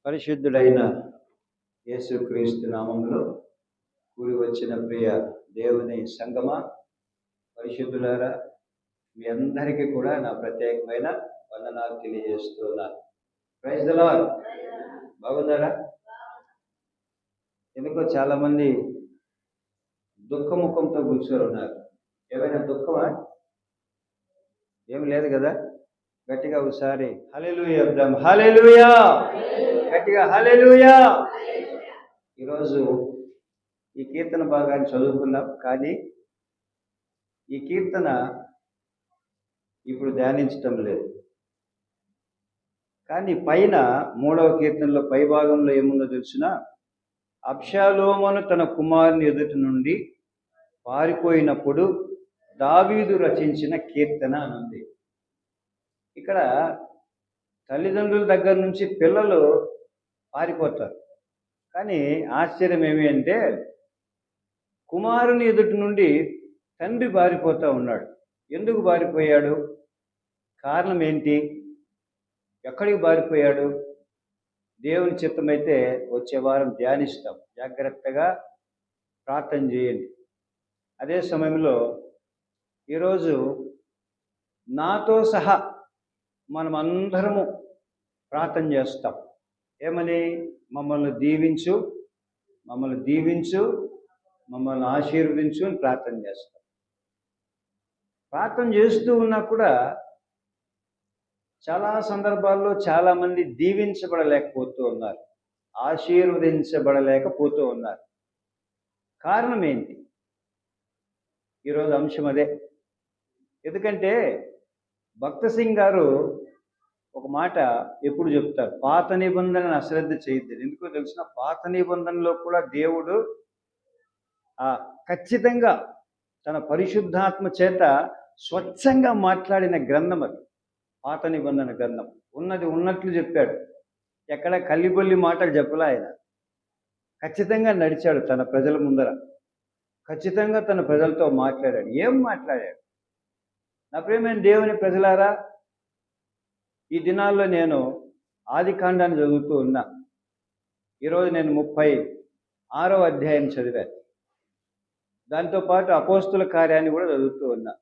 పరిశుద్ధుడైన యేసుక్రీస్తు నామములో కూడి వచ్చిన ప్రియ దేవుని సంగమ, పరిశుద్ధులారా, మీ అందరికీ కూడా నా ప్రత్యేకమైన వందనాలు తెలియజేస్తున్నాను. Praise the Lord. బాగున్నారా? ఎందుకో చాలామంది దుఃఖముఖంతో కూర్చొని ఉన్నారు. ఏమైనా దుఃఖమా? ఏమి లేదు కదా? గట్టిగా ఒకసారి హల్లెలూయా చెప్దాం. హల్లెలూయా, గట్టిగా హల్లెలూయా. ఈరోజు ఈ కీర్తన భాగాన్ని చదువుకున్నాం, కానీ ఈ కీర్తన ఇప్పుడు ధ్యానించటం లేదు. కానీ పైన 3వ కీర్తనలో పై భాగంలో ఏముందో తెలిసిన, అబ్షాలోమును తన కుమారుని ఎదుటి నుండి పారిపోయినప్పుడు దావీదు రచించిన కీర్తన అని ఉంది. ఇక్కడ తల్లిదండ్రుల దగ్గర నుంచి పిల్లలు పారిపోతారు. కానీ ఆశ్చర్యం ఏమి అంటే, కుమారుని ఎదుటి నుండి తండ్రి పారిపోతూ ఉన్నాడు. ఎందుకు పారిపోయాడు? కారణం ఏంటి? ఎక్కడికి పారిపోయాడు? దేవుని చిత్తమైతే వచ్చే వారం ధ్యానిస్తాం. జాగ్రత్తగా ప్రార్థన చేయండి. అదే సమయంలో ఈరోజు నాతో సహా మనం అందరము ప్రార్థన చేస్తాం. ఏమని? మమ్మల్ని దీవించు, మమ్మల్ని దీవించు, మమ్మల్ని ఆశీర్వదించు అని ప్రార్థన చేస్తాం. ప్రార్థన చేస్తూ ఉన్నా కూడా చాలా సందర్భాల్లో చాలామంది దీవించబడలేకపోతూ ఉన్నారు, ఆశీర్వదించబడలేకపోతూ ఉన్నారు. కారణం ఏంటి? ఈరోజు అంశం అదే. ఎందుకంటే భక్త సింగ్ గారు ఒక మాట ఎప్పుడు చెప్తారు, పాత నిబంధనను అశ్రద్ధ చేయొద్దు. ఎందుకో తెలిసిన, పాత నిబంధనలో కూడా దేవుడు ఖచ్చితంగా తన పరిశుద్ధాత్మ చేత స్వచ్ఛంగా మాట్లాడిన గ్రంథం అది, పాత నిబంధన గ్రంథం. ఉన్నది ఉన్నట్లు చెప్పాడు, ఎక్కడ కల్లిబొల్లి మాటలు చెప్పలే. ఆయన ఖచ్చితంగా నడిచాడు తన ప్రజల ముందర, ఖచ్చితంగా తన ప్రజలతో మాట్లాడాడు. ఏం మాట్లాడాడు? నా ప్రియమైన దేవుని ప్రజలారా, ఈ దినాల్లో నేను ఆదికాండాన్ని చదువుతూ ఉన్నా. ఈరోజు నేను 36వ అధ్యాయం చదివాను. దాంతోపాటు అపోస్తుల కార్యాన్ని కూడా చదువుతూ ఉన్నా.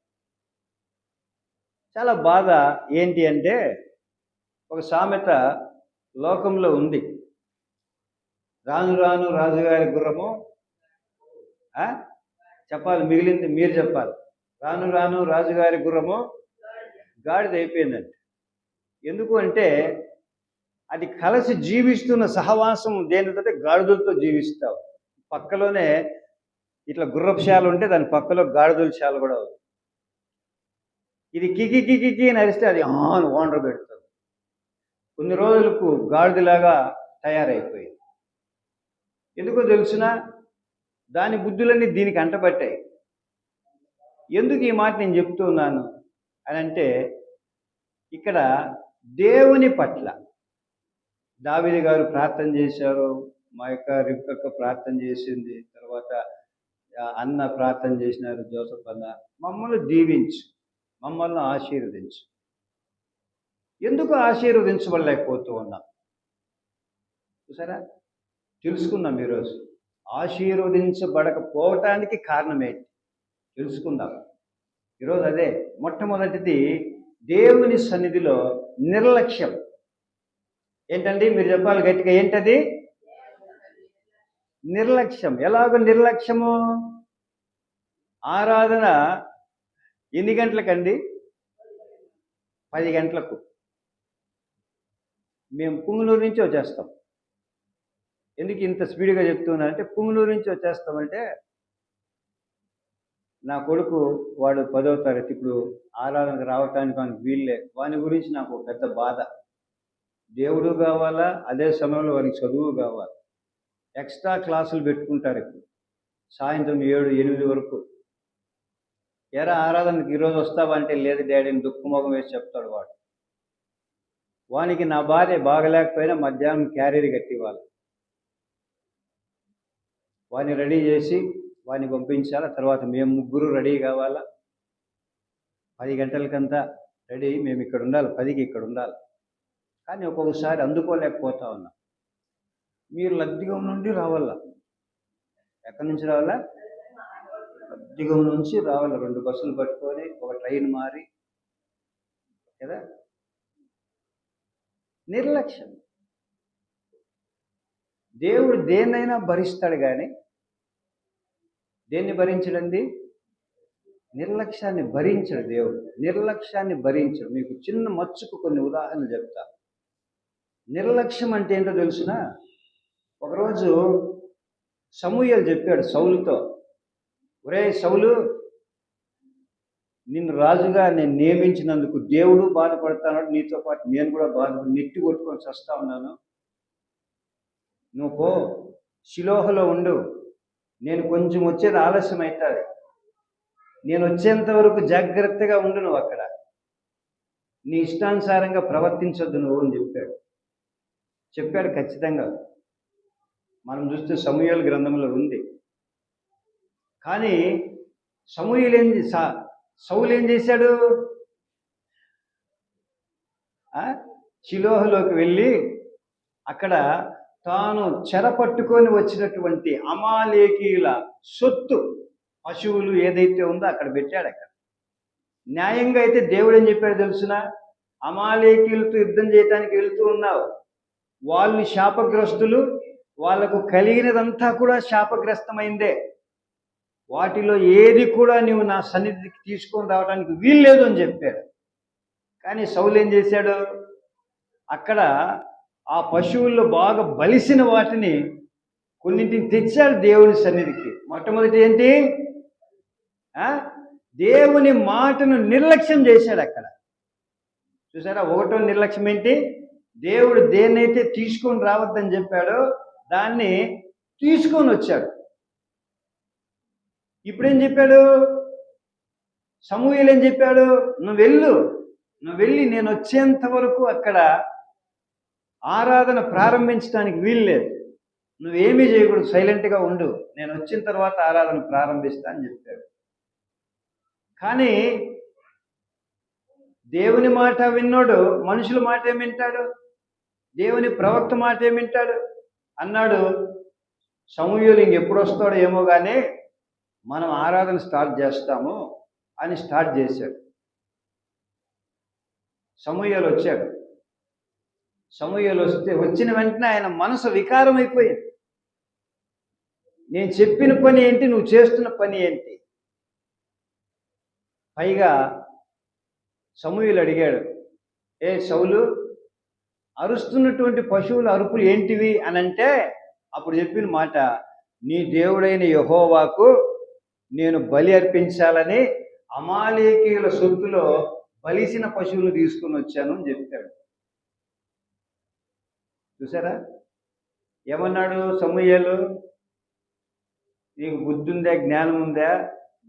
చాలా బాధ ఏంటి అంటే, ఒక సామెత లోకంలో ఉంది, రాను రాను రాజుగారి గుర్రము చెప్పాలి, మిగిలింది మీరు చెప్పాలి. రాను రాను రాజుగారి గుర్రము గాడిద అయిపోయిందండి. ఎందుకు అంటే, అది కలిసి జీవిస్తున్న సహవాసం దేనితో? గాడిదలతో జీవిస్తావు. పక్కలోనే ఇట్లా గుర్రపు శాల ఉంటే దాని పక్కలో గాడిదల శాల కూడా ఉంది. ఇది కికి కికి కి నరిస్తే అది ఓనర్ పెడుతుంది. కొన్ని రోజులకు గాడిదలాగా తయారైపోయింది. ఎందుకో తెలుసిన, దాని బుద్ధులన్నీ దీనికి అంటబట్టాయి. ఎందుకు ఈ మాట నేను చెప్తూ ఉన్నాను అని అంటే, ఇక్కడ దేవుని పట్ల దావీదు గారు ప్రార్థన చేశారు, మా యొక్క రిబ్కా ప్రార్థన చేసింది, తర్వాత అన్న ప్రార్థన చేసినారు, జోసఫ్ అన్న, మమ్మల్ని దీవించు, మమ్మల్ని ఆశీర్వదించు. ఎందుకు ఆశీర్వదించబడలేకపోతూ ఉన్నాం? చూసారా? తెలుసుకుందాం ఈరోజు. ఆశీర్వదించబడకపోవటానికి కారణం ఏంటి తెలుసుకుందాం ఈరోజు. అదే మొట్టమొదటిది, దేవుని సన్నిధిలో నిర్లక్ష్యం. ఏంటండి? మీరు చెప్పాలి గట్టిగా, ఏంటది? నిర్లక్ష్యం. ఎలాగో నిర్లక్ష్యము? ఆరాధన ఎన్ని గంటలకండి? 10 గంటలకు. మేము పుంగనూరు నుంచి వచ్చేస్తాం. ఎందుకు ఇంత స్పీడ్గా చెప్తున్నానంటే, పుంగనూరు నుంచి వచ్చేస్తామంటే, నా కొడుకు వాడు 10వ తరగతి, ఇప్పుడు ఆరాధనకు రావటానికి వానికి వీళ్ళే. వాని గురించి నాకు పెద్ద బాధ. దేవుడు కావాలా, అదే సమయంలో వారికి చదువు కావాలి. ఎక్స్ట్రా క్లాసులు పెట్టుకుంటారు ఇప్పుడు, సాయంత్రం 7-8 వరకు. ఎరా ఆరాధనకి ఈరోజు వస్తావా అంటే, లేదు డాడీని దుఃఖమోగం వేసి చెప్తాడు వాడు. వానికి నా భార్య బాగలేకపోయినా మధ్యాహ్నం క్యారీర్ కట్టివ్వాలి, వాడిని రెడీ చేసి వాడిని పంపించాలా. తర్వాత మేము ముగ్గురు రెడీ కావాలా. 10 గంటలకంతా రెడీ, మేము ఇక్కడ ఉండాలి, 10కి ఇక్కడ ఉండాలి. కానీ ఒక్కొక్కసారి అందుకోలేకపోతా ఉన్నాం. మీరు లద్దిగం నుండి రావాలా. ఎక్కడి నుంచి రావాలా? లద్దిగం నుంచి రావాలా. 2 బస్సులు పట్టుకొని ఒక ట్రైన్ మారి కదా. నిర్లక్ష్యం. దేవుడు దేన్నైనా భరిస్తాడు కానీ దేన్ని భరించడండి? నిర్లక్ష్యాన్ని భరించడు దేవుడు. నిర్లక్ష్యాన్ని భరించడు. మీకు చిన్న మచ్చుకు కొన్ని ఉదాహరణలు చెప్తా. నిర్లక్ష్యం అంటే ఏంటో తెలుసునా? ఒకరోజు సమూయేలు చెప్పాడు సౌలుతో, ఒరే సౌలు, నిన్ను రాజుగా నేను నియమించినందుకు దేవుడు బాధపడతాడు, నీతో పాటు నేను కూడా బాధపడి నెట్టి కొట్టుకొని చస్తా ఉన్నాను. నువ్వు పో, షిలోహులో ఉండు, నేను కొంచెం వచ్చేది ఆలస్యం అవుతుంది, నేను వచ్చేంత వరకు జాగ్రత్తగా ఉండు నువ్వు అక్కడ, నీ ఇష్టానుసారంగా ప్రవర్తించొద్దు నువ్వు అని చెప్పాడు ఖచ్చితంగా. మనం చూస్తే సమూయేలు గ్రంథంలో ఉంది. కానీ సౌలు ఏం చేశాడు? షిలోహులోకి వెళ్ళి అక్కడ తాను చెరపట్టుకొని వచ్చినటువంటి అమాలేకీయుల సొత్తు, పశువులు ఏదైతే ఉందో అక్కడ పెట్టాడు. అక్కడ న్యాయంగా అయితే దేవుడు ఏం చెప్పాడు తెలుసునా? అమాలేకీయులతో యుద్ధం చేయడానికి వెళ్తూ ఉన్నావు, వాళ్ళు శాపగ్రస్తులు, వాళ్లకు కలిగినదంతా కూడా శాపగ్రస్తమైందే, వాటిలో ఏది కూడా నీవు నా సన్నిధికి తీసుకొని రావడానికి వీల్లేదు అని చెప్పాడు. కానీ సౌలు ఏం చేశాడు? అక్కడ ఆ పశువుల్లో బాగా బలిసిన వాటిని కొన్నింటిని తెచ్చాడు దేవుని సన్నిధికి. మొట్టమొదటి ఏంటి? దేవుని మాటను నిర్లక్ష్యం చేశాడు అక్కడ. చూసారా? ఒకటో నిర్లక్ష్యం ఏంటి? దేవుడు దేన్నైతే తీసుకొని రావద్దని చెప్పాడో దాన్ని తీసుకొని వచ్చాడు. ఇప్పుడేం చెప్పాడు? సమూయేలు ఏం చెప్పాడు? నువ్వు వెళ్ళి నేను వచ్చేంత వరకు అక్కడ ఆరాధన ప్రారంభించడానికి వీల్లేదు, నువ్వేమీ చేయకూడదు, సైలెంట్గా ఉండు, నేను వచ్చిన తర్వాత ఆరాధన ప్రారంభిస్తా అని చెప్పాడు. కానీ దేవుని మాట విన్నాడు, మనుషుల మాట ఏమి వింటాడు? దేవుని ప్రవక్త మాట ఏమి వింటాడు? అన్నాడు సమూయేలు ఇంకెప్పుడు వస్తాడో ఏమో కానీ మనం ఆరాధన స్టార్ట్ చేస్తాము అని స్టార్ట్ చేశాడు. సమూయేలు వచ్చాడు. సమూయేలు వచ్చిన వెంటనే ఆయన మనసు వికారం అయిపోయింది. నేను చెప్పిన పని ఏంటి, నువ్వు చేస్తున్న పని ఏంటి? పైగా సమూయేలు అడిగాడు, ఏ సౌలు, అరుస్తున్నటువంటి పశువుల అరుపులు ఏంటివి అని అంటే అప్పుడు చెప్పిన మాట, నీ దేవుడైన యెహోవాకు నేను బలి అర్పించాలని అమాలేకీయుల సొత్తులో బలిసిన పశువులు తీసుకుని వచ్చాను అని చెప్పాడు. చూసారా? ఏమన్నాడు సమూయేలు? నీకు బుద్ధి ఉందా, జ్ఞానం ఉందా?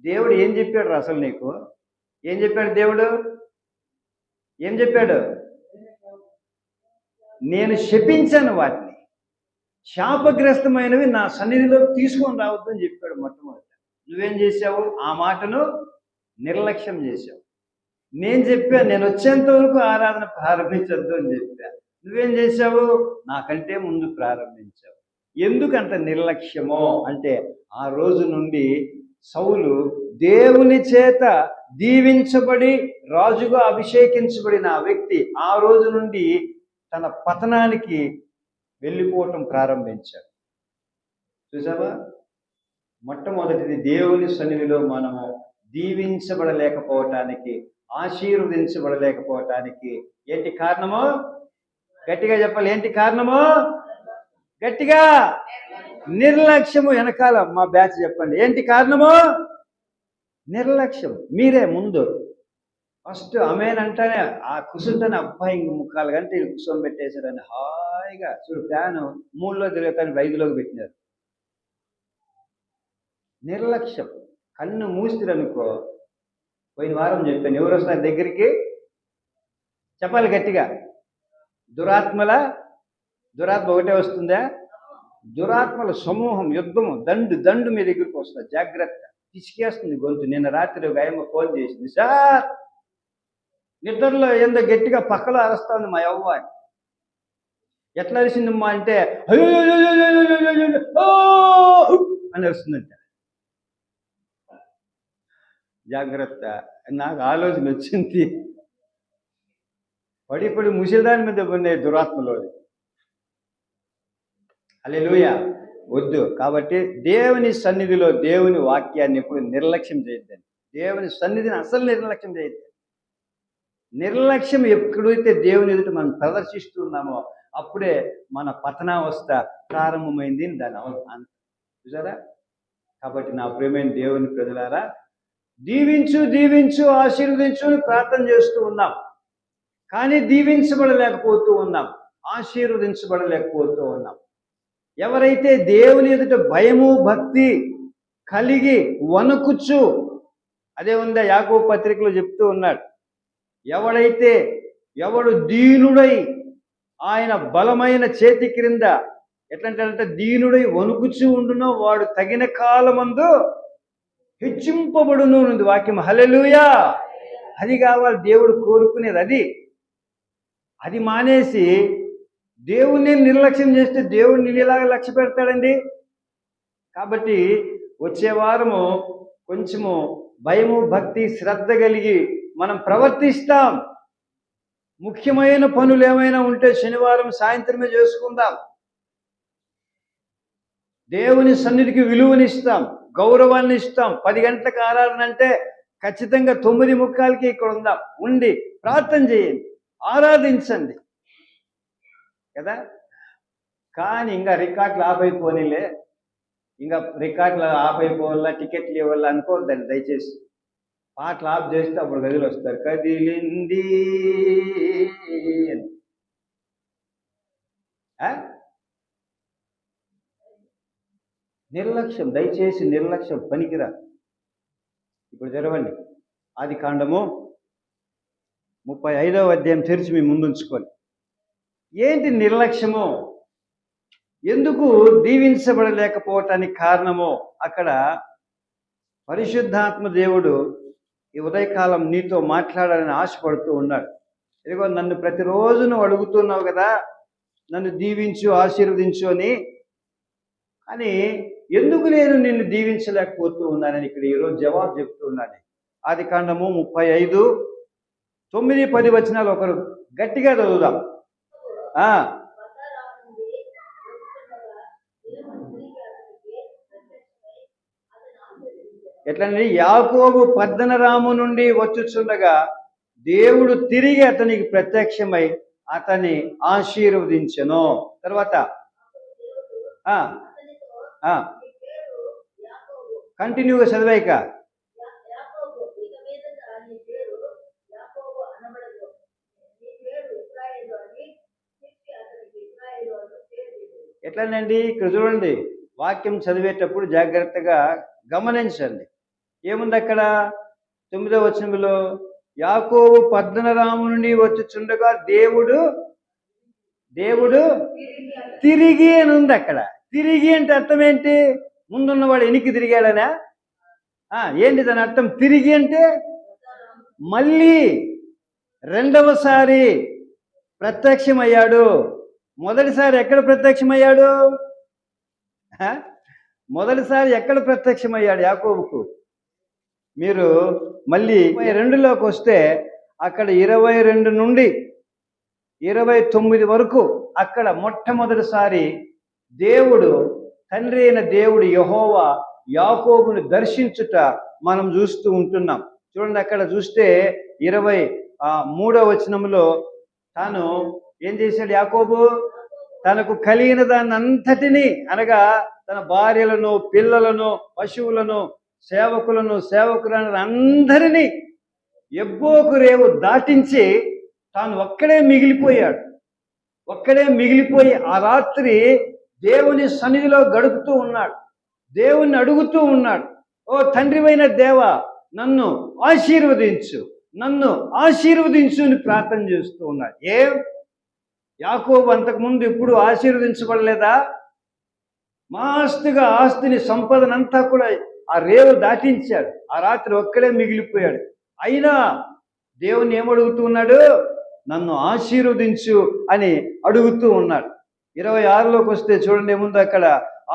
దేవుడు ఏం చెప్పాడు అసలు నీకు? ఏం చెప్పాడు దేవుడు? ఏం చెప్పాడు? నేను శపించాను వాటిని, శాపగ్రస్తమైనవి నా సన్నిధిలో తీసుకొని రావద్దని చెప్పాడు మొట్టమొదట. నువ్వేం చేశావు? ఆ మాటను నిర్లక్ష్యం చేశావు. నేను చెప్పాను, నేను వచ్చేంత వరకు ఆరాధన ప్రారంభించొద్దు అని చెప్పాను. నువ్వేం చేశావు? నాకంటే ముందు ప్రారంభించావు. ఎందుకంత నిర్లక్ష్యమో అంటే ఆ రోజు నుండి సౌలు దేవుని చేత దీవించబడి రాజుగా అభిషేకించబడిన ఆ వ్యక్తి ఆ రోజు నుండి తన పతనానికి వెళ్ళిపోవటం ప్రారంభించాడు. చూసావా? మొట్టమొదటిది దేవుని సన్నిధిలో మనము దీవించబడలేకపోవటానికి, ఆశీర్వదించబడలేకపోవటానికి ఏంటి కారణమో? గట్టిగా చెప్పాలి. ఏంటి కారణమో? గట్టిగా. నిర్లక్ష్యము. వెనకాల మా బ్యాచ్ చెప్పండి. ఏంటి కారణమో? నిర్లక్ష్యం. మీరే ముందు ఫస్ట్ అమేన్ అంటానే ఆ కుసుంటనే అబ్బాయి ఇంక 3/4 గంట కూర్చొని పెట్టేశారని హాయిగా చూడు, ఫ్యాను 3లో తిరుగుతాను 5లోకి పెట్టినారు. నిర్లక్ష్యం. కన్ను మూసిరనుకో, పోయిన వారం చెప్పాను, ఎవరు వస్తున్నారు దగ్గరికి? చెప్పాలి గట్టిగా. దురాత్మ ఒకటే వస్తుందా? దురాత్మల సమూహం, యుద్ధము, దండు మీ దగ్గరికి వస్తుంది. జాగ్రత్త. పిసికేస్తుంది గొంతు. నిన్న రాత్రి ఒక ఆయమ్మ ఫోన్ చేసింది, సార్ నిద్రలో ఏందో గట్టిగా పక్కలో అరుస్తుంది మా యవ్వ. ఎట్లా అరిసిందమ్మా అంటే అయ్యో అని అరుస్తుందంట. జాగ్రత్త, నాకు ఆలోచన వచ్చింది. పడి పడి ముసిదాని మీద ఉన్నాయి దురాత్మలో. హల్లెలూయా. వద్దు. కాబట్టి దేవుని సన్నిధిలో దేవుని వాక్యాన్ని ఎప్పుడు నిర్లక్ష్యం చేయొద్దండి. దేవుని సన్నిధిని అసలు నిర్లక్ష్యం చేయొద్దు. నిర్లక్ష్యం ఎప్పుడైతే దేవుని ఎదుట మనం ప్రదర్శిస్తున్నామో అప్పుడే మన పతనావస్థ ప్రారంభమైంది దాని చూసారా. కాబట్టి నా ప్రియమైన దేవుని ప్రజలారా, దీవించు దీవించు ఆశీర్వదించు అని ప్రార్థన చేస్తూ ఉన్నాం, కానీ దీవించబడలేకపోతూ ఉన్నాం, ఆశీర్వదించబడలేకపోతూ ఉన్నాం. ఎవరైతే దేవుని ఎదుట భయము భక్తి కలిగి వణుకుచు, అదే ఉందా యాకోబు పత్రికలో చెప్తూ ఉన్నాడు, ఎవడు దీనుడై ఆయన బలమైన చేతి క్రింద ఎట్లంటే దీనుడై వణుకుచు ఉండునో వాడు తగిన కాలమందు హెచ్చింపబడును ఉంది వాక్యం. హల్లెలూయా. అది కావాలి దేవుడు కోరుకునేది. అది మానేసి దేవుణ్ణి నిర్లక్ష్యం చేస్తే దేవుడు నిన్నేలాగా లక్ష్య పెడతాడండి. కాబట్టి వచ్చే వారము కొంచెము భయము భక్తి శ్రద్ధ కలిగి మనం ప్రవర్తిస్తాం. ముఖ్యమైన పనులు ఏమైనా ఉంటే శనివారం సాయంత్రమే చేసుకుందాం. దేవుని సన్నిధికి విలువనిస్తాం, గౌరవాన్ని ఇస్తాం. 10 గంటలకు ఆరాధన అంటే ఖచ్చితంగా 9:45కి ఇక్కడ ఉందాం. ఉండి ప్రార్థన చేయండి, ఆరాధించండి కదా. కానీ ఇంకా రికార్డులు ఆపైపోనిలే, ఇంకా రికార్డులు ఆపైపోవాలా, టికెట్లు ఇవ్వాలా అనుకోవద్దండి దయచేసి. పాటలు ఆఫ్ చేస్తే అప్పుడు గదిలో వస్తారు, కదిలింది నిర్లక్ష్యం. దయచేసి నిర్లక్ష్యం పనికిరా. ఇప్పుడు తెరవండి ఆదికాండము 35వ అధ్యాయం తెరిచి మీ ముందుంచుకోండి. ఏంటి నిర్లక్ష్యము, ఎందుకు దీవించబడలేకపోవటానికి కారణమో అక్కడ పరిశుద్ధాత్మ దేవుడు ఈ ఉదయకాలం నీతో మాట్లాడాలని ఆశపడుతూ ఉన్నాడు. ఇదిగో నన్ను ప్రతిరోజు నువ్వు అడుగుతున్నావు కదా, నన్ను దీవించు ఆశీర్వదించు అని, కానీ ఎందుకు నేను నిన్ను దీవించలేకపోతూ ఉన్నానని ఇక్కడ ఈరోజు జవాబు చెప్తూ ఉన్నాను. ఆదికాండము 35, 9, 10 వచనాలు ఒకరు గట్టిగా చదువుదాం. ఎట్లండి, యాకోబు పద్దనరాము నుండి వచ్చుచుండగా దేవుడు తిరిగి అతనికి ప్రత్యక్షమై అతన్ని ఆశీర్వదించెను. తర్వాత కంటిన్యూగా చదివాయిక, ఎట్లానండి ఇక్కడ చూడండి, వాక్యం చదివేటప్పుడు జాగ్రత్తగా గమనించండి. ఏముంది అక్కడ 9వ వచనంలో, యాకోబు పద్దనరాము నుండి వచ్చుచుండగా దేవుడు తిరిగి అని ఉంది అక్కడ. తిరిగి అంటే అర్థం ఏంటి? ముందున్నవాడు వెనక్కి తిరిగాడనా? ఏంటి దాని అర్థం? తిరిగి అంటే మళ్ళీ రెండవసారి ప్రత్యక్షమయ్యాడు. మొదటిసారి ఎక్కడ ప్రత్యక్షమయ్యాడు? మొదటిసారి ఎక్కడ ప్రత్యక్షమయ్యాడు యాకోబుకు? మీరు మళ్ళీ 22లోకి వస్తే అక్కడ 22 నుండి 29 వరకు అక్కడ మొట్టమొదటిసారి దేవుడు, తండ్రి అయిన దేవుడు యెహోవా యాకోబును దర్శించుట మనం చూస్తూ ఉంటున్నాం. చూడండి, అక్కడ చూస్తే 23వ వచనంలో తాను ఏం చేశాడు? యాకోబు తనకు కలిగిన దాన్ని అంతటినీ, అనగా తన భార్యలను, పిల్లలను, పశువులను, సేవకులను అందరినీ ఎబ్బోకు రేవు దాటించి తాను ఒక్కడే మిగిలిపోయి ఆ రాత్రి దేవుని సన్నిధిలో గడుపుతూ ఉన్నాడు. దేవుణ్ణి అడుగుతూ ఉన్నాడు, ఓ తండ్రివైన దేవా, నన్ను ఆశీర్వదించు అని ప్రార్థన చేస్తూ ఉన్నాడు. యాకోబు అంతకుముందు ఎప్పుడు ఆశీర్వదించబడలేదా? మాస్తుగా ఆస్తిని, సంపదనంతా కూడా ఆ రేవు దాటించాడు. ఆ రాత్రి ఒక్కడే మిగిలిపోయాడు. అయినా దేవుని ఏమడుగుతూ ఉన్నాడు? నన్ను ఆశీర్వదించు అని అడుగుతూ ఉన్నాడు. 26లోకి వస్తే చూడండి ఏముందో అక్కడ,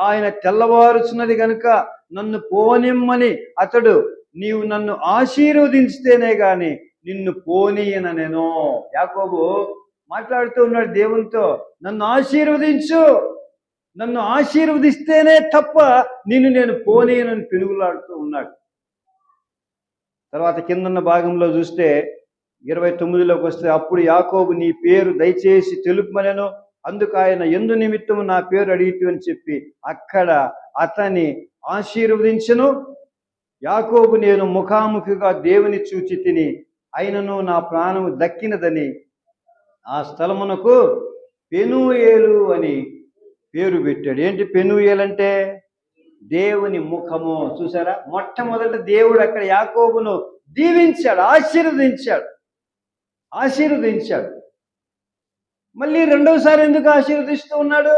ఆయన తెల్లవారుచున్నది కనుక నన్ను పోనిమ్మని అతడు, నీవు నన్ను ఆశీర్వదించితేనే గాని నిన్ను పోనీయన నేను. యాకోబు మాట్లాడుతూ ఉన్నాడు దేవునితో, నన్ను ఆశీర్వదించు, నన్ను ఆశీర్వదిస్తేనే తప్ప నిన్ను నేను పోనీయనని పెనుగులాడుతూ ఉన్నాడు. తర్వాత కిందన్న భాగంలో చూస్తే 29లోకి వస్తే, అప్పుడు యాకోబు నీ పేరు దయచేసి తెలుపమనెను. అందుకు ఆయన, ఎందు నిమిత్తము నా పేరు అడిగితు అని చెప్పి అక్కడ అతన్ని ఆశీర్వదించెను. యాకోబు, నేను ముఖాముఖిగా దేవుని చూచి తిని, అయినను నా ప్రాణము దక్కినదని ఆ స్థలమునకు పెనూయేలు అని పేరు పెట్టాడు. ఏంటి పెనూయేలు అంటే? దేవుని ముఖము. చూసారా, మొట్టమొదట దేవుడు అక్కడ యాకోబును దీవించాడు, ఆశీర్వదించాడు. మళ్ళీ రెండవసారి ఎందుకు ఆశీర్వదిస్తూ ఉన్నాడు?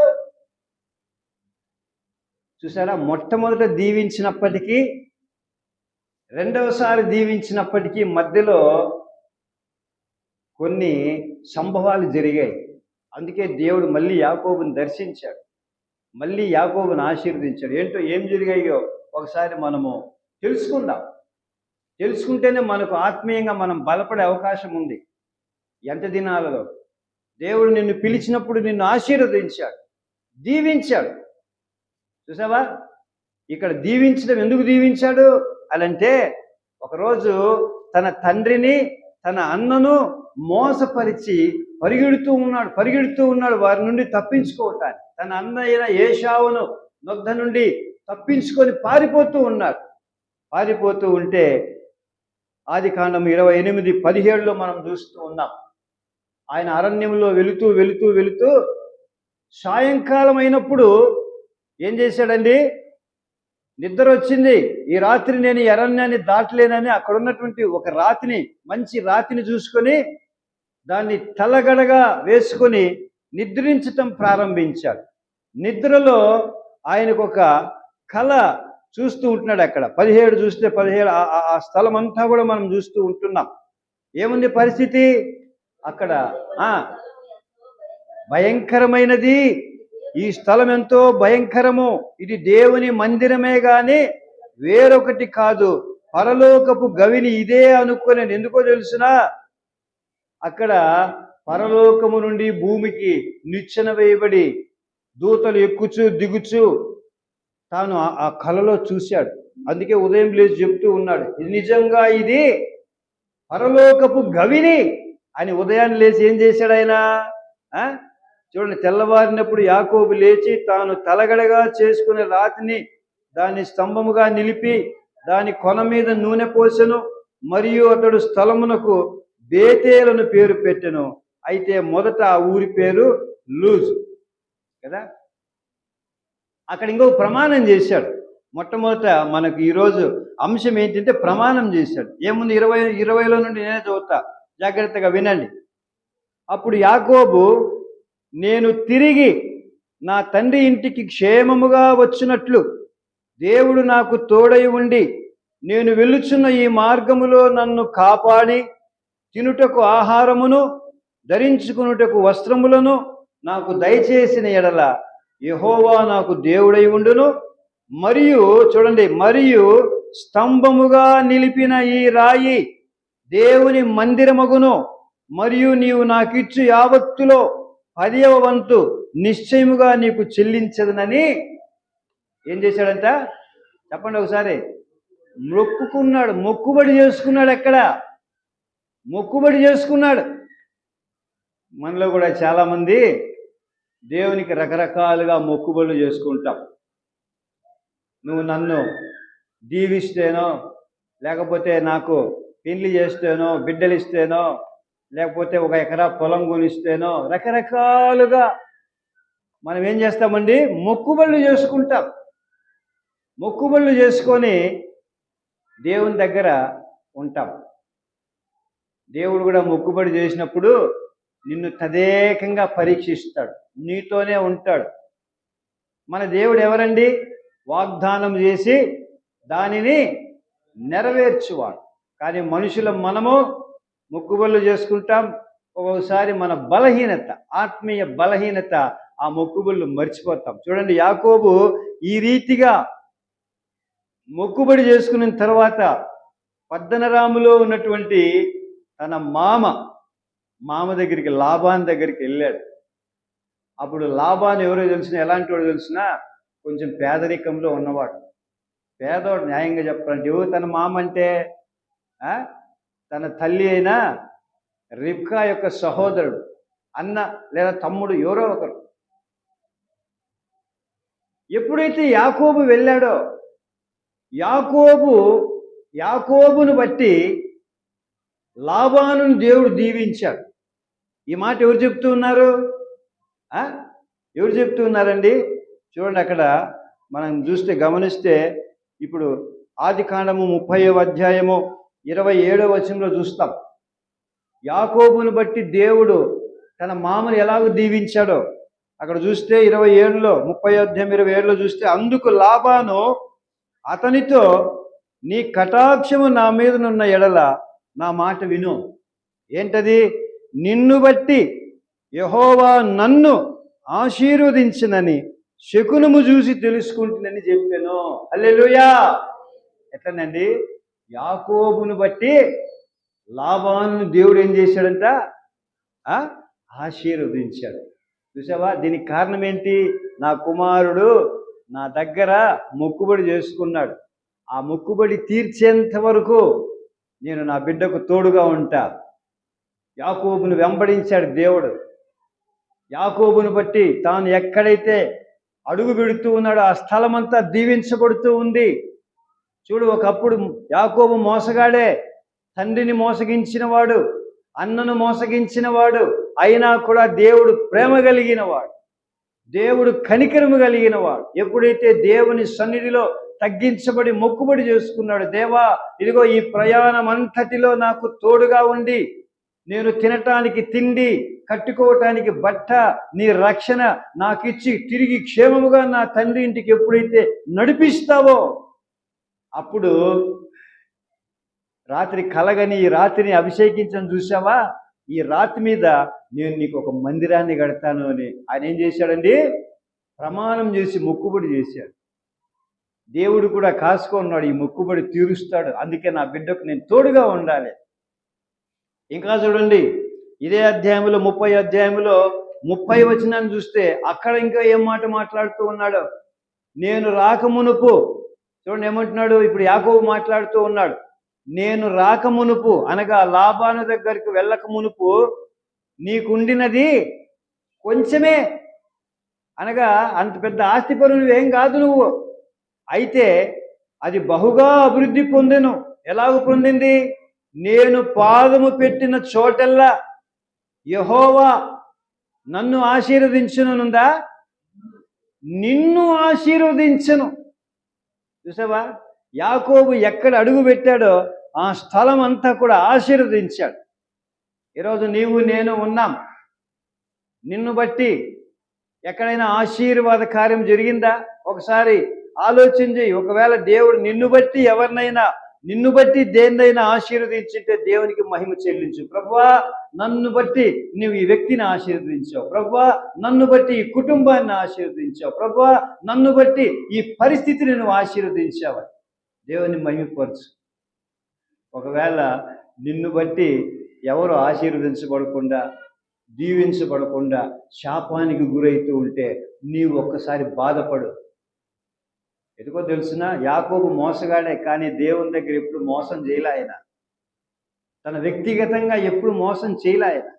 చూసారా, మొట్టమొదట దీవించినప్పటికీ రెండవసారి దీవించినప్పటికీ మధ్యలో కొన్ని సంభవాలు జరిగాయి. అందుకే దేవుడు మళ్ళీ యాకోబుని దర్శించాడు, మళ్ళీ యాకోబుని ఆశీర్వదించాడు. ఏంటో ఏం జరిగాయో ఒకసారి మనము తెలుసుకుంటేనే మనకు ఆత్మీయంగా మనం బలపడే అవకాశం ఉంది. ఎంత దినాలలో దేవుడు నిన్ను పిలిచినప్పుడు నిన్ను ఆశీర్వదించాడు, దీవించాడు. చూసావా, ఇక్కడ దీవించడం ఎందుకు దీవించాడు అనంటే, ఒకరోజు తన తండ్రిని తన అన్నను మోసపరిచి పరిగెడుతూ ఉన్నాడు వారి నుండి తప్పించుకోవటానికి. తన అన్న అయిన ఏశావును నొద్ద నుండి తప్పించుకొని పారిపోతూ ఉంటే ఆదికాండం 28:17లో మనం చూస్తూ ఉన్నాం. ఆయన అరణ్యంలో వెళుతూ సాయంకాలం అయినప్పుడు ఏం చేశాడండి? నిద్ర వచ్చింది, ఈ రాత్రి నేను ఈ అరణ్యాన్ని దాటలేనని అక్కడ ఉన్నటువంటి ఒక మంచి రాతిని చూసుకొని దాన్ని తలగడగా వేసుకొని నిద్రించటం ప్రారంభించాడు. నిద్రలో ఆయనకు ఒక కళ చూస్తూ ఉంటున్నాడు. అక్కడ 17 చూస్తే 17 ఆ స్థలం అంతా కూడా మనం చూస్తూ ఉంటున్నాం. ఏముంది పరిస్థితి అక్కడ? భయంకరమైనది, ఈ స్థలం ఎంతో భయంకరము, ఇది దేవుని మందిరమే గాని వేరొకటి కాదు, పరలోకపు గవిని ఇదే అనుకుని. ఎందుకో తెలుసునా, అక్కడ పరలోకము నుండి భూమికి నిచ్చెన వేయబడి దూతలు ఎక్కుచు దిగుచు తాను ఆ కలలో చూశాడు. అందుకే ఉదయం లేచి చెప్తూ ఉన్నాడు, ఇది నిజంగా ఇది పరలోకపు గవిని అని. ఉదయాన్ని లేచి ఏం చేశాడు ఆయన? చూడండి, తెల్లవారినప్పుడు యాకోబు లేచి తాను తలగడగా చేసుకునే రాతిని దాన్ని స్తంభముగా నిలిపి దాని కొన మీద నూనె పోసెను. మరియు అతడు స్థలమునకు బేతేలను పేరు పెట్టెను. అయితే మొదట ఆ ఊరి పేరు లూజ్ కదా. అక్కడ ఇంకొక ప్రమాణం చేశాడు. మొట్టమొదట మనకు ఈరోజు అంశం ఏంటంటే ప్రమాణం చేశాడు. ఏముంది 20లో నుండి నేనే చదువుతా, జాగ్రత్తగా వినండి. అప్పుడు యాకోబు, నేను తిరిగి నా తండ్రి ఇంటికి క్షేమముగా వచ్చినట్లు దేవుడు నాకు తోడై ఉండి నేను వెళ్ళుచున్న ఈ మార్గములో నన్ను కాపాడి తినుటకు ఆహారమును ధరించుకునుటకు వస్త్రములను నాకు దయచేసిన ఎడల యెహోవా నాకు దేవుడై ఉండును. మరియు చూడండి, మరియు స్తంభముగా నిలిపిన ఈ రాయి దేవుని మందిరమగును. మరియు నీవు నాకిచ్చు యావత్తులో 10వ వంతు నిశ్చయముగా నీకు చెల్లించదనని ఏం చేశాడంట? చెప్పండి ఒకసారి. మొక్కుబడి చేసుకున్నాడు. ఎక్కడ మొక్కుబడి చేసుకున్నాడు? మనలో కూడా చాలామంది దేవునికి రకరకాలుగా మొక్కుబడులు చేసుకుంటాం. నువ్వు నన్ను దీవిస్తేనో, లేకపోతే నాకు పెళ్లి చేస్తేనో, బిడ్డలు ఇస్తేనో, లేకపోతే 1 ఎకరా పొలం కొనిస్తేనో, రకరకాలుగా మనం ఏం చేస్తామండి? మొక్కుబడులు చేసుకుంటాం. మొక్కుబడులు చేసుకొని దేవుని దగ్గర ఉంటాం. దేవుడు కూడా మొక్కుబడి చేసినప్పుడు నిన్ను తదేకంగా పరీక్షిస్తాడు, నీతోనే ఉంటాడు. మన దేవుడు ఎవరండి? వాగ్దానం చేసి దానిని నెరవేర్చువాడు. కానీ మనుషులం మనము మొక్కుబడులు చేసుకుంటాం. ఒక్కొక్కసారి మన బలహీనత, ఆత్మీయ బలహీనత ఆ మొక్కుబడులు మర్చిపోతాం. చూడండి, యాకోబు ఈ రీతిగా మొక్కుబడి చేసుకున్న తర్వాత పద్దనరాములో ఉన్నటువంటి తన మామ దగ్గరికి, లాబాన్ దగ్గరికి వెళ్ళాడు. అప్పుడు లాబాన్ ఎవరో తెలిసిన, ఎలాంటి వాడు తెలిసినా కొంచెం పేదరికంలో ఉన్నవాడు. పేదవాడు న్యాయంగా చెప్పాలంటే ఎవరు తన మామ అంటే తన తల్లి అయిన రిబ్కా యొక్క సహోదరుడు, అన్న లేదా తమ్ముడు, ఎవరో ఒకరు. ఎప్పుడైతే యాకోబు వెళ్ళాడో యాకోబును బట్టి లాబానును దేవుడు దీవించాడు. ఈ మాట ఎవరు చెప్తూ ఉన్నారు? ఎవరు చెప్తూ ఉన్నారండి? చూడండి, అక్కడ మనం చూస్తే గమనిస్తే ఇప్పుడు ఆదికాండము 30వ అధ్యాయము 27వ వచనంలో చూస్తాం. యాకోబును బట్టి దేవుడు తన మామను ఎలాగో దీవించాడో అక్కడ చూస్తే 27లో 30వ అధ్యాయం 27లో చూస్తే, అందుకు లాబాను అతనితో, నీ కటాక్షము నా మీదనున్న ఎడల నా మాట విను. ఏంటది? నిన్ను బట్టి యెహోవా నన్ను ఆశీర్వదించినని శకునము చూసి తెలుసుకుంటునని చెప్పాను. హల్లెలూయా. ఎట్లనండి? యాకోబును బట్టి లాబాను దేవుడు ఏం చేశాడంట? ఆశీర్వదించాడు. చూసావా? దీనికి కారణం ఏంటి? నా కుమారుడు నా దగ్గర మొక్కుబడి చేసుకున్నాడు. ఆ మొక్కుబడి తీర్చేంత వరకు నేను నా బిడ్డకు తోడుగా ఉంటా. యాకోబును వెంబడించాడు దేవుడు. యాకోబును బట్టి తాను ఎక్కడైతే అడుగు పెడుతూ ఉన్నాడో ఆ స్థలమంతా దీవించబడుతూ ఉంది. చూడు, ఒకప్పుడు యాకోబు మోసగాడే, తండ్రిని మోసగించిన వాడు, అన్నను మోసగించిన వాడు, అయినా కూడా దేవుడు ప్రేమ కలిగిన వాడు, దేవుడు కనికరము కలిగిన వాడు. ఎప్పుడైతే దేవుని సన్నిధిలో తగ్గించబడి మొక్కుబడి చేసుకున్నాడు, దేవా ఇదిగో ఈ ప్రయాణం అంతటిలో నాకు తోడుగా ఉండి, నేను తినటానికి తిండి, కట్టుకోవటానికి బట్ట, నీ రక్షణ నాకిచ్చి తిరిగి క్షేమముగా నా తండ్రి ఇంటికి ఎప్పుడైతే నడిపిస్తావో అప్పుడు రాత్రి కలగని ఈ రాత్రిని అభిషేకించని చూసావా? ఈ రాత్రి మీద నేను నీకు ఒక మందిరాన్ని కడతాను అని ఆయన ఏం చేశాడండి? ప్రమాణం చేసి మొక్కుబడి చేశాడు. దేవుడు కూడా కాసుకున్నాడు, ఈ మొక్కుబడి తీరుస్తాడు, అందుకే నా బిడ్డకు నేను తోడుగా ఉండాలి. ఇంకా చూడండి, ఇదే అధ్యాయంలో 30వ అధ్యాయంలో 30వ వచనాన్ని చూస్తే అక్కడ ఇంకా ఏం మాట మాట్లాడుతూ ఉన్నాడు? నేను రాకమునుపు, చూడండి ఏమంటున్నాడు? ఇప్పుడు యాకోబు మాట్లాడుతూ ఉన్నాడు. నేను రాకమునుపు అనగా లాబాను దగ్గరికి వెళ్ళక మునుపు నీకుండినది కొంచెమే, అనగా అంత పెద్ద ఆస్తిపరులు ఏం కాదు నువ్వు, అయితే అది బహుగా అభివృద్ధి పొందెను. ఎలాగ పొందింది? నేను పాదము పెట్టిన చోటల్లా యెహోవా నన్ను ఆశీర్వదించునుందా, నిన్ను ఆశీర్వదించను. చూసావా? యాకోబు ఎక్కడ అడుగు పెట్టాడో ఆ స్థలం అంతా కూడా ఆశీర్వదించాడు. ఈరోజు నీవు నేను ఉన్నాం, నిన్ను బట్టి ఎక్కడైనా ఆశీర్వాద కార్యం జరిగిందా? ఒకసారి ఆలోచన చేయి. ఒకవేళ దేవుడు నిన్ను బట్టి ఎవరినైనా, నిన్ను బట్టి దేన్నైనా ఆశీర్వదించుంటే దేవునికి మహిమ చెల్లించు. ప్రభువా నన్ను బట్టి నువ్వు ఈ వ్యక్తిని ఆశీర్వదించావు, ప్రభువా నన్ను బట్టి ఈ కుటుంబాన్ని ఆశీర్వదించావు, ప్రభువా నన్ను బట్టి ఈ పరిస్థితిని నువ్వు ఆశీర్వదించావు, దేవుని మహిమపరచు. ఒకవేళ నిన్ను బట్టి ఎవరు ఆశీర్వదించబడకుండా, దీవించబడకుండా శాపానికి గురైతూ ఉంటే నీవు ఒక్కసారి బాధపడు. ఎందుకో తెలుసునా? యాకోబు మోసగాడే, కానీ దేవుని దగ్గర ఎప్పుడు మోసం చేయలే ఆయన. తన వ్యక్తిగతంగా ఎప్పుడు మోసం చేయలే ఆయన.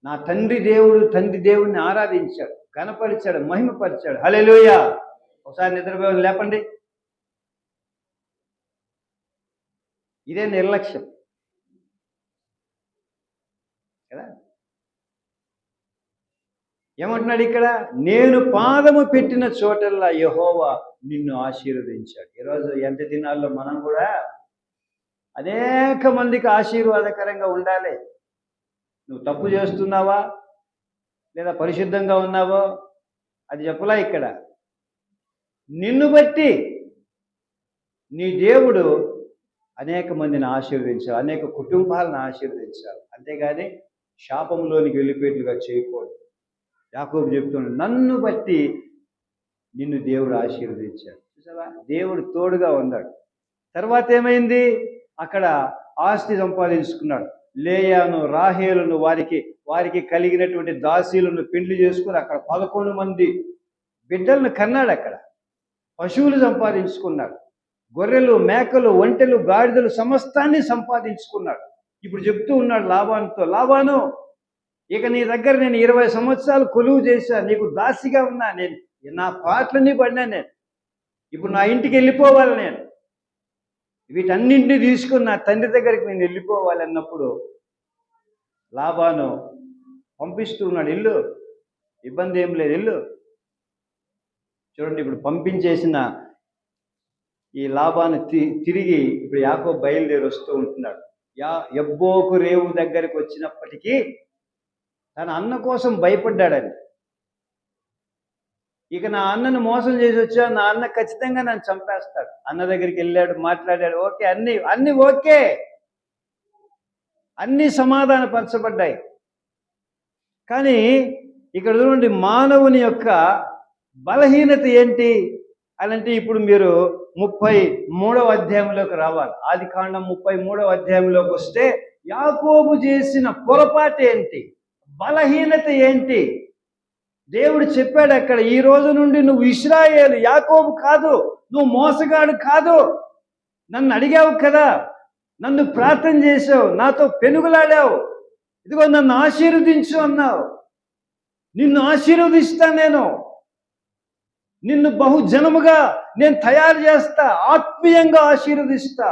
నా తండ్రి దేవుడిని ఆరాధించాడు, కనపరిచాడు, మహిమపరిచాడు. హల్లెలూయా. ఒకసారి నిద్రపోయి లేపండి. ఇదే నిర్లక్ష్యం కదా. ఏమంటున్నాడు ఇక్కడ? నేను పాదము పెట్టిన చోటల్లా యెహోవా నిన్ను ఆశీర్వదించాడు. ఈరోజు ఎంత దినాల్లో మనం కూడా అనేక మందికి ఆశీర్వాదకరంగా ఉండాలి. నువ్వు తప్పు చేస్తున్నావా లేదా పరిశుద్ధంగా ఉన్నావో అది చెప్పలా. ఇక్కడ నిన్ను బట్టి నీ దేవుడు అనేక మందిని ఆశీర్వదించావు, అనేక కుటుంబాలను ఆశీర్వదించావు. అంతేగాని శాపంలోనికి వెళ్ళిపోయేట్లుగా చేయకూడదు. యాకోబు చెప్తున్నాడు, నన్ను బట్టి నిన్ను దేవుడు ఆశీర్వదించాడు. చూసావా, దేవుడు తోడుగా ఉన్నాడు. తర్వాత ఏమైంది, అక్కడ ఆస్తి సంపాదించుకున్నాడు. లేయాను రాహేలును వారికి కలిగినటువంటి దాసీలను పెండ్లి చేసుకుని అక్కడ 11 మంది బిడ్డలను కన్నాడు. అక్కడ పశువులు సంపాదించుకున్నాడు. గొర్రెలు, మేకలు, ఒంటెలు, గాడిదలు సమస్తాన్ని సంపాదించుకున్నాడు. ఇప్పుడు చెప్తూ ఉన్నాడు లాబానుతో, లాబాను, ఇక నీ దగ్గర నేను 20 సంవత్సరాలు కొలువు చేశా, నీకు దాసిగా ఉన్నా, నేను నా పాటలన్నీ పడినా, నేను ఇప్పుడు నా ఇంటికి వెళ్ళిపోవాలి, నేను వీటన్నింటినీ తీసుకుని నా తండ్రి దగ్గరికి నేను వెళ్ళిపోవాలి అన్నప్పుడు లాబాను పంపిస్తూ ఉన్నాడు, ఇల్లు ఇబ్బంది ఏం లేదు, ఇల్లు. చూడండి, ఇప్పుడు పంపించేసిన ఈ లాబాను తిరిగి ఇప్పుడు యాకోబు బయలుదేరి వస్తూ ఉంటున్నాడు. యబ్బోకు రేవు దగ్గరికి వచ్చినప్పటికీ తన అన్న కోసం భయపడ్డాడండి. ఇక నా అన్నను మోసం చేసి వచ్చా, నా అన్న ఖచ్చితంగా నన్ను చంపేస్తాడు. అన్న దగ్గరికి వెళ్ళాడు, మాట్లాడాడు, ఓకే, అన్ని ఓకే, అన్నీ సమాధానపరచబడ్డాయి. కానీ ఇక్కడ చూడండి, మానవుని యొక్క బలహీనత ఏంటి అని అంటే, ఇప్పుడు మీరు 33వ అధ్యాయంలోకి రావాలి. ఆదికాండం 33వ అధ్యాయంలోకి వస్తే యాకోబు చేసిన పొరపాటు ఏంటి, బలహీనత ఏంటి, దేవుడు చెప్పాడు అక్కడ, ఈ రోజు నుండి నువ్వు ఇశ్రాయేలు, యాకోబు కాదు, నువ్వు మోసగాడు కాదు, నన్ను అడిగావు కదా, నన్ను ప్రార్థన చేసావు, నాతో పెనుగులాడావు, ఇదిగో నన్ను ఆశీర్వదించు అన్నావు, నిన్ను ఆశీర్వదిస్తా, నిన్ను బహుజనముగా నేను తయారు చేస్తా, ఆత్మీయంగా ఆశీర్వదిస్తా,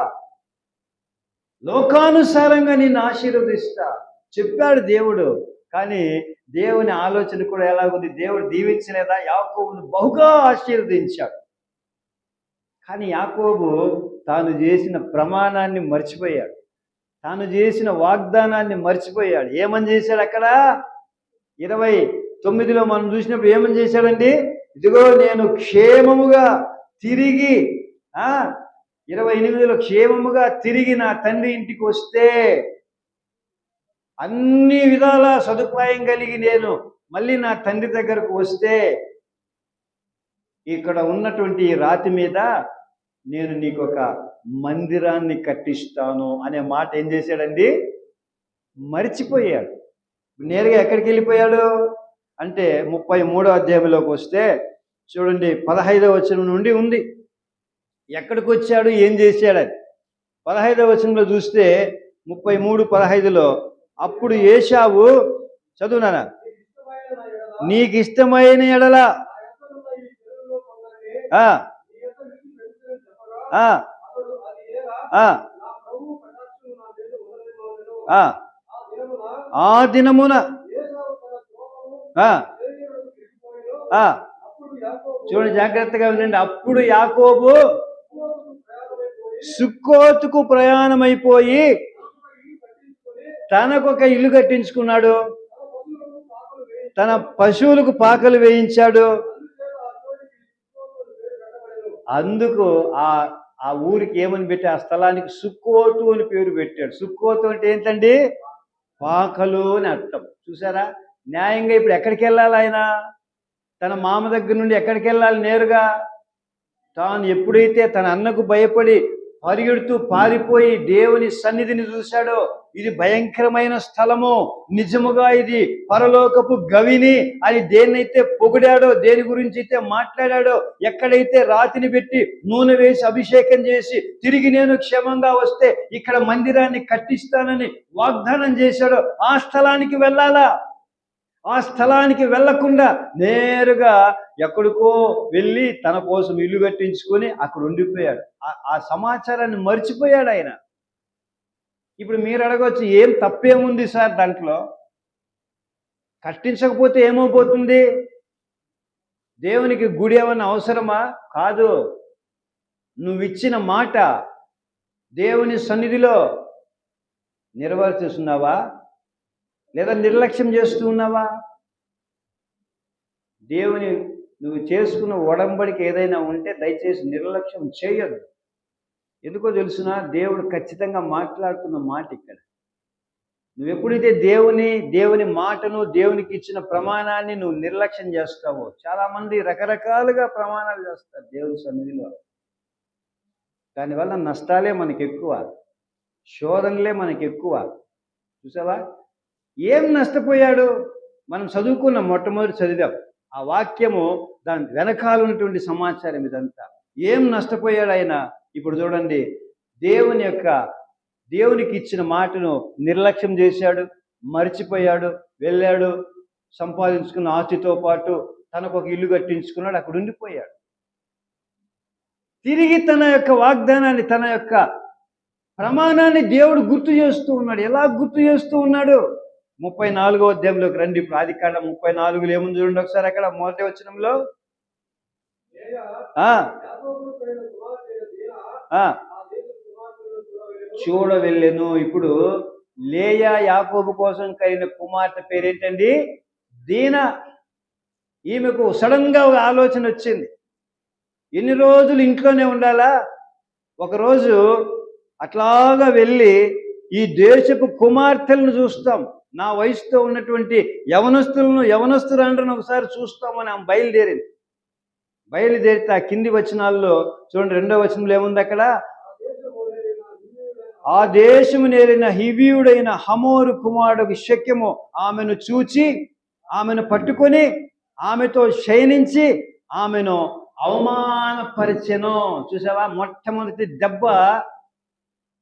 లోకానుసారంగా నిన్ను ఆశీర్వదిస్తా చెప్పాడు దేవుడు. కానీ దేవుని ఆలోచన కూడా ఎలాగుంది, దేవుడు దీవించలేదా, యాకోబును బహుగా ఆశీర్వదించాడు. కానీ యాకోబు తాను చేసిన ప్రమాణాన్ని మర్చిపోయాడు, తాను చేసిన వాగ్దానాన్ని మర్చిపోయాడు. ఏమని చేశాడు అక్కడ 29లో మనం చూసినప్పుడు ఏమని చేశాడండి, ఇదిగో నేను క్షేమముగా తిరిగి 28లో క్షేమముగా తిరిగి నా తండ్రి ఇంటికి వస్తే, అన్ని విధాల సదుపాయం కలిగి నేను మళ్ళీ నా తండ్రి దగ్గరకు వస్తే, ఇక్కడ ఉన్నటువంటి రాతి మీద నేను నీకు ఒక మందిరాన్ని కట్టిస్తాను అనే మాట ఏం చేశాడండి, మర్చిపోయాడు. నేరుగా ఎక్కడికి వెళ్ళిపోయాడు అంటే 33వ అధ్యాయంలోకి వస్తే చూడండి, 15వ వచనం నుండి ఉంది ఎక్కడికి వచ్చాడు, ఏం చేశాడని. 15వ వచనంలో చూస్తే 33:15లో, అప్పుడు ఏశావు, చదువునానా, నీకు ఇష్టమైన ఎడల ఆ దినమున చూడండి, జాగ్రత్తగా ఉండండి. అప్పుడు యాకోబు సుక్కోతుకు ప్రయాణమైపోయి తనకొక ఇల్లు కట్టించుకున్నాడు, తన పశువులకు పాకలు వేయించాడు. అందుకు ఆ ఊరికి ఏమని పెట్టి, ఆ స్థలానికి సుక్కోతు అని పేరు పెట్టాడు. సుక్కోతు అంటే ఏంటండి, పాకలు అని అర్థం. చూసారా, న్యాయంగా ఇప్పుడు ఎక్కడికి వెళ్ళాలి ఆయన, తన మామ దగ్గర నుండి ఎక్కడికి వెళ్ళాలి, నేరుగా తాను ఎప్పుడైతే తన అన్నకు భయపడి పరిగెడుతూ పారిపోయి దేవుని సన్నిధిని చూశాడో, ఇది భయంకరమైన స్థలము, నిజముగా ఇది పరలోకపు గవిని అని దేన్నైతే పొగిడాడో, దేని గురించి అయితే మాట్లాడాడో, ఎక్కడైతే రాతిని పెట్టి నూనె వేసి అభిషేకం చేసి తిరిగి నేను క్షేమంగా వస్తే ఇక్కడ మందిరాన్ని కట్టిస్తానని వాగ్దానం చేశాడో, ఆ స్థలానికి వెళ్ళాలా. ఆ స్థలానికి వెళ్లకుండా నేరుగా ఎక్కడికో వెళ్ళి తన కోసం ఇల్లు కట్టించుకొని అక్కడ ఉండిపోయాడు. ఆ సమాచారాన్ని మర్చిపోయాడు ఆయన. ఇప్పుడు మీరు అడగవచ్చు, ఏం తప్పేముంది సార్ దాంట్లో, కట్టించకపోతే ఏమైపోతుంది, దేవునికి గుడి ఏమన్నా అవసరమా? కాదు. నువ్విచ్చిన మాట దేవుని సన్నిధిలో నెరవేర్చుతున్నావా లేదా నిర్లక్ష్యం చేస్తూ ఉన్నావా? దేవుని నువ్వు చేసుకున్న ఒడంబడిక ఏదైనా ఉంటే దయచేసి నిర్లక్ష్యం చేయొద్దు. ఎందుకో తెలుసునా, దేవుడు ఖచ్చితంగా మాట్లాడుతున్న మాట ఇక్కడ. నువ్వు ఎప్పుడైతే దేవుని మాటను, దేవునికి ఇచ్చిన ప్రమాణాన్ని నువ్వు నిర్లక్ష్యం చేస్తావో, చాలామంది రకరకాలుగా ప్రమాణాలు చేస్తారు దేవుని సన్నిధిలో. దానివల్ల నష్టాలే మనకి ఎక్కువ, శోధనలే మనకి ఎక్కువ. చూసావా? ఏం నష్టపోయాడు? మనం చదువుకున్న మొట్టమొదటి చదివాం ఆ వాక్యము, దాని వెనకాల ఉన్నటువంటి సమాచారం ఇదంతా. ఏం నష్టపోయాడు ఆయన? ఇప్పుడు చూడండి, దేవునికి ఇచ్చిన మాటను నిర్లక్ష్యం చేశాడు, మర్చిపోయాడు, వెళ్ళాడు, సంపాదించుకున్న ఆస్తితో పాటు తనకు ఒక ఇల్లు కట్టించుకున్నాడు, అక్కడ ఉండిపోయాడు. తిరిగి తన యొక్క వాగ్దానాన్ని, తన యొక్క ప్రమాణాన్ని దేవుడు గుర్తు చేస్తూ ఉన్నాడు. ఎలా గుర్తు చేస్తూ ఉన్నాడు? 34వ అధ్యాయంలోకి రండి. ఇప్పుడు ఆదికాండం 34లో ఏముంది చూడండి ఒకసారి. అక్కడ మొదటి వచనంలో చూడ వెళ్ళెను. ఇప్పుడు లేయా యాకోబు కోసం కలిగిన కుమార్తె పేరేంటండి? దీనా. ఈమెకు సడన్ గా ఒక ఆలోచన వచ్చింది. ఎన్ని రోజులు ఇంట్లోనే ఉండాలా? ఒకరోజు అట్లాగా వెళ్ళి ఈ దేశపు కుమార్తెలను చూస్తాం, నా వయసుతో ఉన్నటువంటి యవనస్తురాండ్రను ఒకసారి చూస్తామని ఆమె బయలుదేరితే ఆ కింది వచనాల్లో చూడండి, 2వ వచనంలో ఏముంది అక్కడ? ఆ దేశము నేరిన హివీయుడైన హమోరు కుమారుడు షెకెము ఆమెను చూచి, ఆమెను పట్టుకొని, ఆమెతో శయనించి ఆమెను అవమానపరిచెను. చూసావా? మొట్టమొదటి దెబ్బ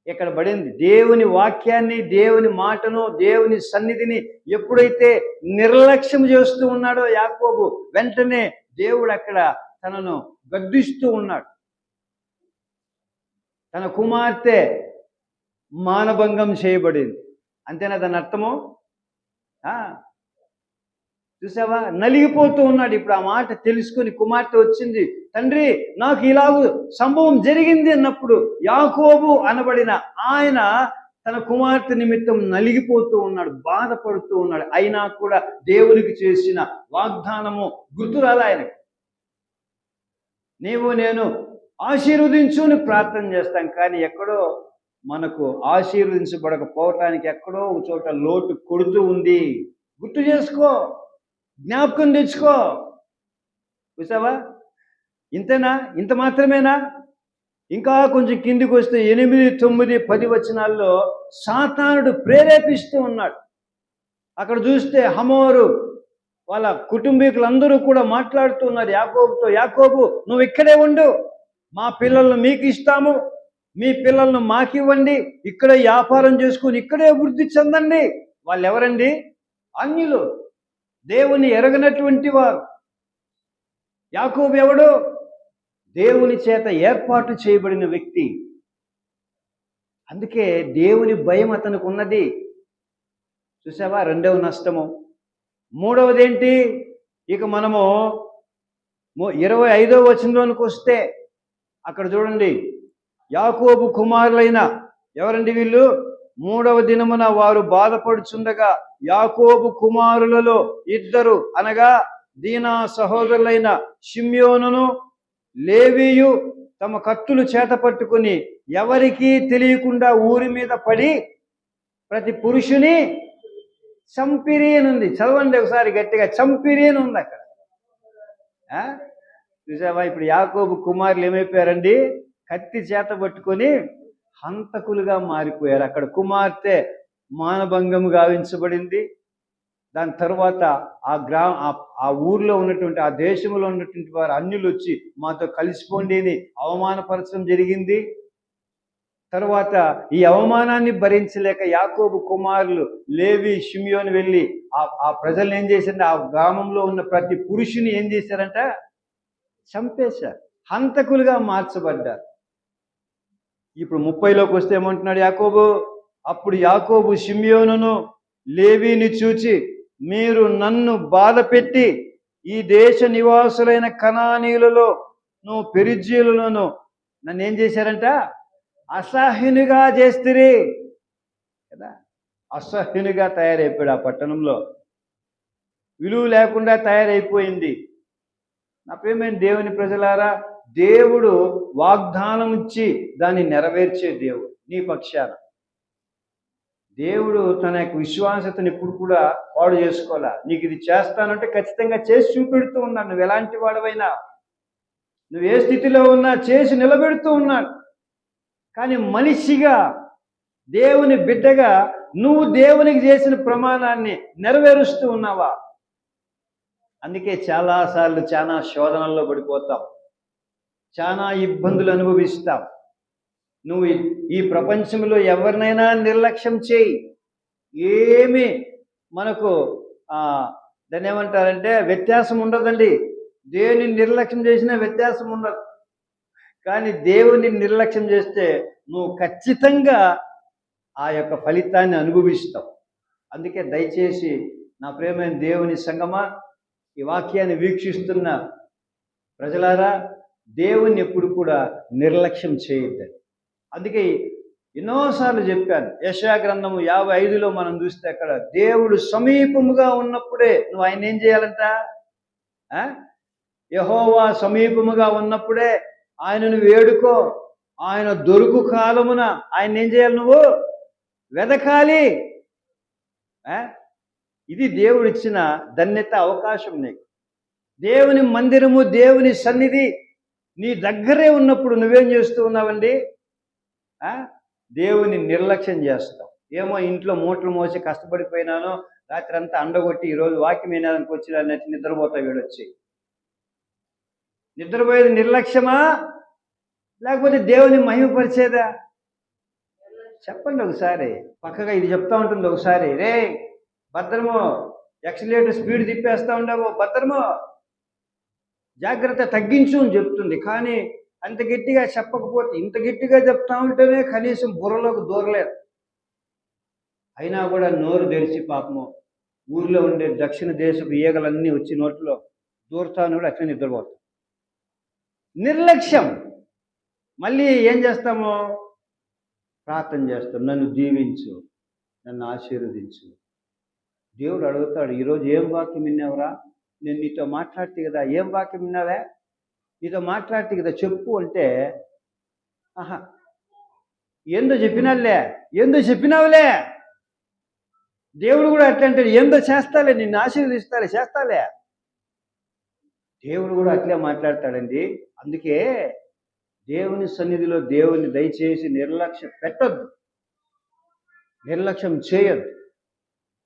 ఇక్కడ పడింది. దేవుని వాక్యాన్ని, దేవుని మాటను, దేవుని సన్నిధిని ఎప్పుడైతే నిర్లక్ష్యం చేస్తూ ఉన్నాడో యాకోబు, వెంటనే దేవుడు అక్కడ తనను గద్దిస్తూ ఉన్నాడు. తన కుమార్తె మానభంగం చేయబడింది. అంతేనా దాని అర్థము? చూసావా? నలిగిపోతూ ఉన్నాడు. ఇప్పుడు ఆ మాట తెలుసుకుని కుమార్తె వచ్చింది, తండ్రి నాకు ఇలాగూ సంభవం జరిగింది అన్నప్పుడు యాకోబు అనబడిన ఆయన తన కుమార్తె నిమిత్తం నలిగిపోతూ ఉన్నాడు, బాధపడుతూ ఉన్నాడు. అయినా కూడా దేవునికి చేసిన వాగ్దానము గుర్తురాలా ఆయనకు. నీవు నేను ఆశీర్వదించుని ప్రార్థన చేస్తాం, కానీ ఎక్కడో మనకు ఆశీర్వదించబడకపోవటానికి ఎక్కడో ఒక చోట లోటు కొడుతూ ఉంది. గుర్తు చేసుకో, జ్ఞాపకం తెచ్చుకో. చూసావా? ఇంతేనా? ఇంత మాత్రమేనా? ఇంకా కొంచెం కిందికి వస్తే 8, 9, 10 వచనాల్లో సాతానుడు ప్రేరేపిస్తూ ఉన్నాడు. అక్కడ చూస్తే హమోరు వాళ్ళ కుటుంబీకులందరూ కూడా మాట్లాడుతున్నారు యాకోబుతో, యాకోబు నువ్వు ఇక్కడే ఉండు, మా పిల్లలను మీకు ఇస్తాము, మీ పిల్లలను మాకివ్వండి, ఇక్కడే వ్యాపారం చేసుకుని ఇక్కడే వృద్ధి చెందండి. వాళ్ళు ఎవరండి? అన్యులు, దేవుని ఎరగనటువంటి వారు. యాకోబు ఎవడు? దేవుని చేత ఏర్పాటు చేయబడిన వ్యక్తి. అందుకే దేవుని భయం అతనికి ఉన్నది. చూసావా? 2వ నష్టము. 3వది ఏంటి? ఇక మనము 25వ వచనంలోనికి వస్తే అక్కడ చూడండి, యాకోబు కుమారులైన ఎవరండి వీళ్ళు? 3వ దినమున వారు బాధపడుచుండగా యాకోబు కుమారులలో 2 అనగా దీనా సహోదరులైన షిమ్యోనును లేవీయు తమ కత్తులు చేత పట్టుకుని ఎవరికీ తెలియకుండా ఊరి మీద పడి ప్రతి పురుషుని చంపిరి అని ఉంది. చదవండి ఒకసారి గట్టిగా, చంపిరి అని ఉంది అక్కడ. చూసావా? ఇప్పుడు యాకోబు కుమారులు ఏమైపోయారండి? కత్తి చేత పట్టుకొని హంతకులుగా మారిపోయారు. అక్కడ కుమార్తె మానభంగము గావించబడింది. దాని తర్వాత ఆ ఊర్లో ఉన్నటువంటి, ఆ దేశంలో ఉన్నటువంటి వారు అన్యులు వచ్చి మాతో కలిసిపోండి అని అవమానపరచడం జరిగింది. తర్వాత ఈ అవమానాన్ని భరించలేక యాకోబు కుమారులు లేవి, షిమ్యోను వెళ్ళి ఆ ప్రజల్ని ఏం చేశారంటే, ఆ గ్రామంలో ఉన్న ప్రతి పురుషుని ఏం చేశారంట? చంపేశారు, హంతకులుగా మార్చబడ్డారు. ఇప్పుడు 30లోకి వస్తే ఏమంటున్నాడు యాకోబు? అప్పుడు యాకోబు షిమ్యోనును లేవీని చూచి, మీరు నన్ను బాధ పెట్టి ఈ దేశ నివాసులైన కనానీయులలో పెరిజ్జీయులను నన్ను ఏం చేశారంట? అసహ్యునిగా చేస్తురి కదా. అసహ్యునిగా తయారైపోయాడు. ఆ పట్టణంలో విలువ లేకుండా తయారైపోయింది. నా ప్రియమైన దేవుని ప్రజలారా, దేవుడు వాగ్దానం ఇచ్చి దాన్ని నెరవేర్చే దేవుడు నీ పక్షాన. దేవుడు తన యొక్క విశ్వాసతను ఎప్పుడు కూడా పాడు చేసుకోవాలా. నీకు ఇది చేస్తానంటే ఖచ్చితంగా చేసి చూపెడుతూ ఉన్నాడు. నువ్వు ఎలాంటి వాడవైనా, నువ్వు ఏ స్థితిలో ఉన్నా చేసి నిలబెడుతూ ఉన్నాడు. కానీ మనిషిగా, దేవుని బిడ్డగా నువ్వు దేవునికి చేసిన ప్రమాణాన్ని నెరవేరుస్తూ ఉన్నావా? అందుకే చాలాసార్లు చాలా శోధనల్లో పడిపోతాం, చాలా ఇబ్బందులు అనుభవిస్తాం. నువ్వు ఈ ప్రపంచంలో ఎవరినైనా నిర్లక్ష్యం చేయి, ఏమి మనకు దాన్ని ఏమంటారంటే వ్యత్యాసం ఉండదండి. దేవుని నిర్లక్ష్యం చేసినా వ్యత్యాసం ఉండదు. కానీ దేవుని నిర్లక్ష్యం చేస్తే నువ్వు ఖచ్చితంగా ఆ యొక్క ఫలితాన్ని అనుభవిస్తావు. అందుకే దయచేసి నా ప్రియమైన దేవుని సంగమా, ఈ వాక్యాన్ని వీక్షిస్తున్న ప్రజలారా, దేవుణ్ణి ఎప్పుడు కూడా నిర్లక్ష్యం చేయొద్దని. అందుకే ఎన్నోసార్లు చెప్పాను. యెషయా గ్రంథము 55లో మనం చూస్తే అక్కడ దేవుడు సమీపముగా ఉన్నప్పుడే నువ్వు ఆయన ఏం చేయాలంట? యెహోవా సమీపముగా ఉన్నప్పుడే ఆయనను వేడుకో. ఆయన దొరుకు కాలమున ఆయన ఏం చేయాలి? నువ్వు వెదకాలి. ఇది దేవుడిచ్చిన ధన్యత, అవకాశం నీకు. దేవుని మందిరము, దేవుని సన్నిధి నీ దగ్గరే ఉన్నప్పుడు నువ్వేం చేస్తూ ఉన్నావండి? దేవుని నిర్లక్ష్యం చేస్తావు. ఏమో ఇంట్లో మూటలు మోసి కష్టపడిపోయినాను, రాత్రి అంతా అండగొట్టి ఈరోజు వాక్యం వినడానికి వచ్చి అన్నట్టు నిద్రపోతావు. వీడొచ్చి నిద్రపోయేది నిర్లక్ష్యమా, లేకపోతే దేవుని మహిమపరిచేదా? చెప్పండి ఒకసారి. పక్కగా ఇది చెప్తా ఉంటుంది ఒకసారి, రే భద్రము, ఎక్సిలేటర్ స్పీడ్ తిప్పేస్తా ఉండవు, భద్రము జాగ్రత్త తగ్గించు అని చెప్తుంది. కానీ అంత గట్టిగా చెప్పకపోతే, ఇంత గట్టిగా చెప్తా ఉంటేనే కనీసం బుర్రలోకి దూరలేదు. అయినా కూడా నోరు తెరిచి పాపము ఊర్లో ఉండే దక్షిణ దేశపు ఈగలన్నీ వచ్చి నోట్లో దూరతాను కూడా అట్లా నిద్రపోతాం. నిర్లక్ష్యం. మళ్ళీ ఏం చేస్తాము? ప్రార్థన చేస్తాం, నన్ను దీవించు, నన్ను ఆశీర్వదించు. దేవుడు అడుగుతాడు, ఈరోజు ఏం వాక్యం విన్నావురా? నేను నీతో మాట్లాడితే కదా. ఏం వాక్యం విన్నావే? నీతో మాట్లాడితే కదా చెప్పు అంటే, ఆహా ఏందో చెప్పినాలే, ఏందో చెప్పినావులే. దేవుడు కూడా అట్లా అంటాడు, ఏందో చేస్తాలే, నిన్ను ఆశీర్వదిస్తాలే, చేస్తాలే. దేవుడు కూడా అట్లే మాట్లాడతాడండి. అందుకే దేవుని సన్నిధిలో దేవుని దయచేసి నిర్లక్ష్యం పెట్టొద్దు, నిర్లక్ష్యం చేయొద్దు.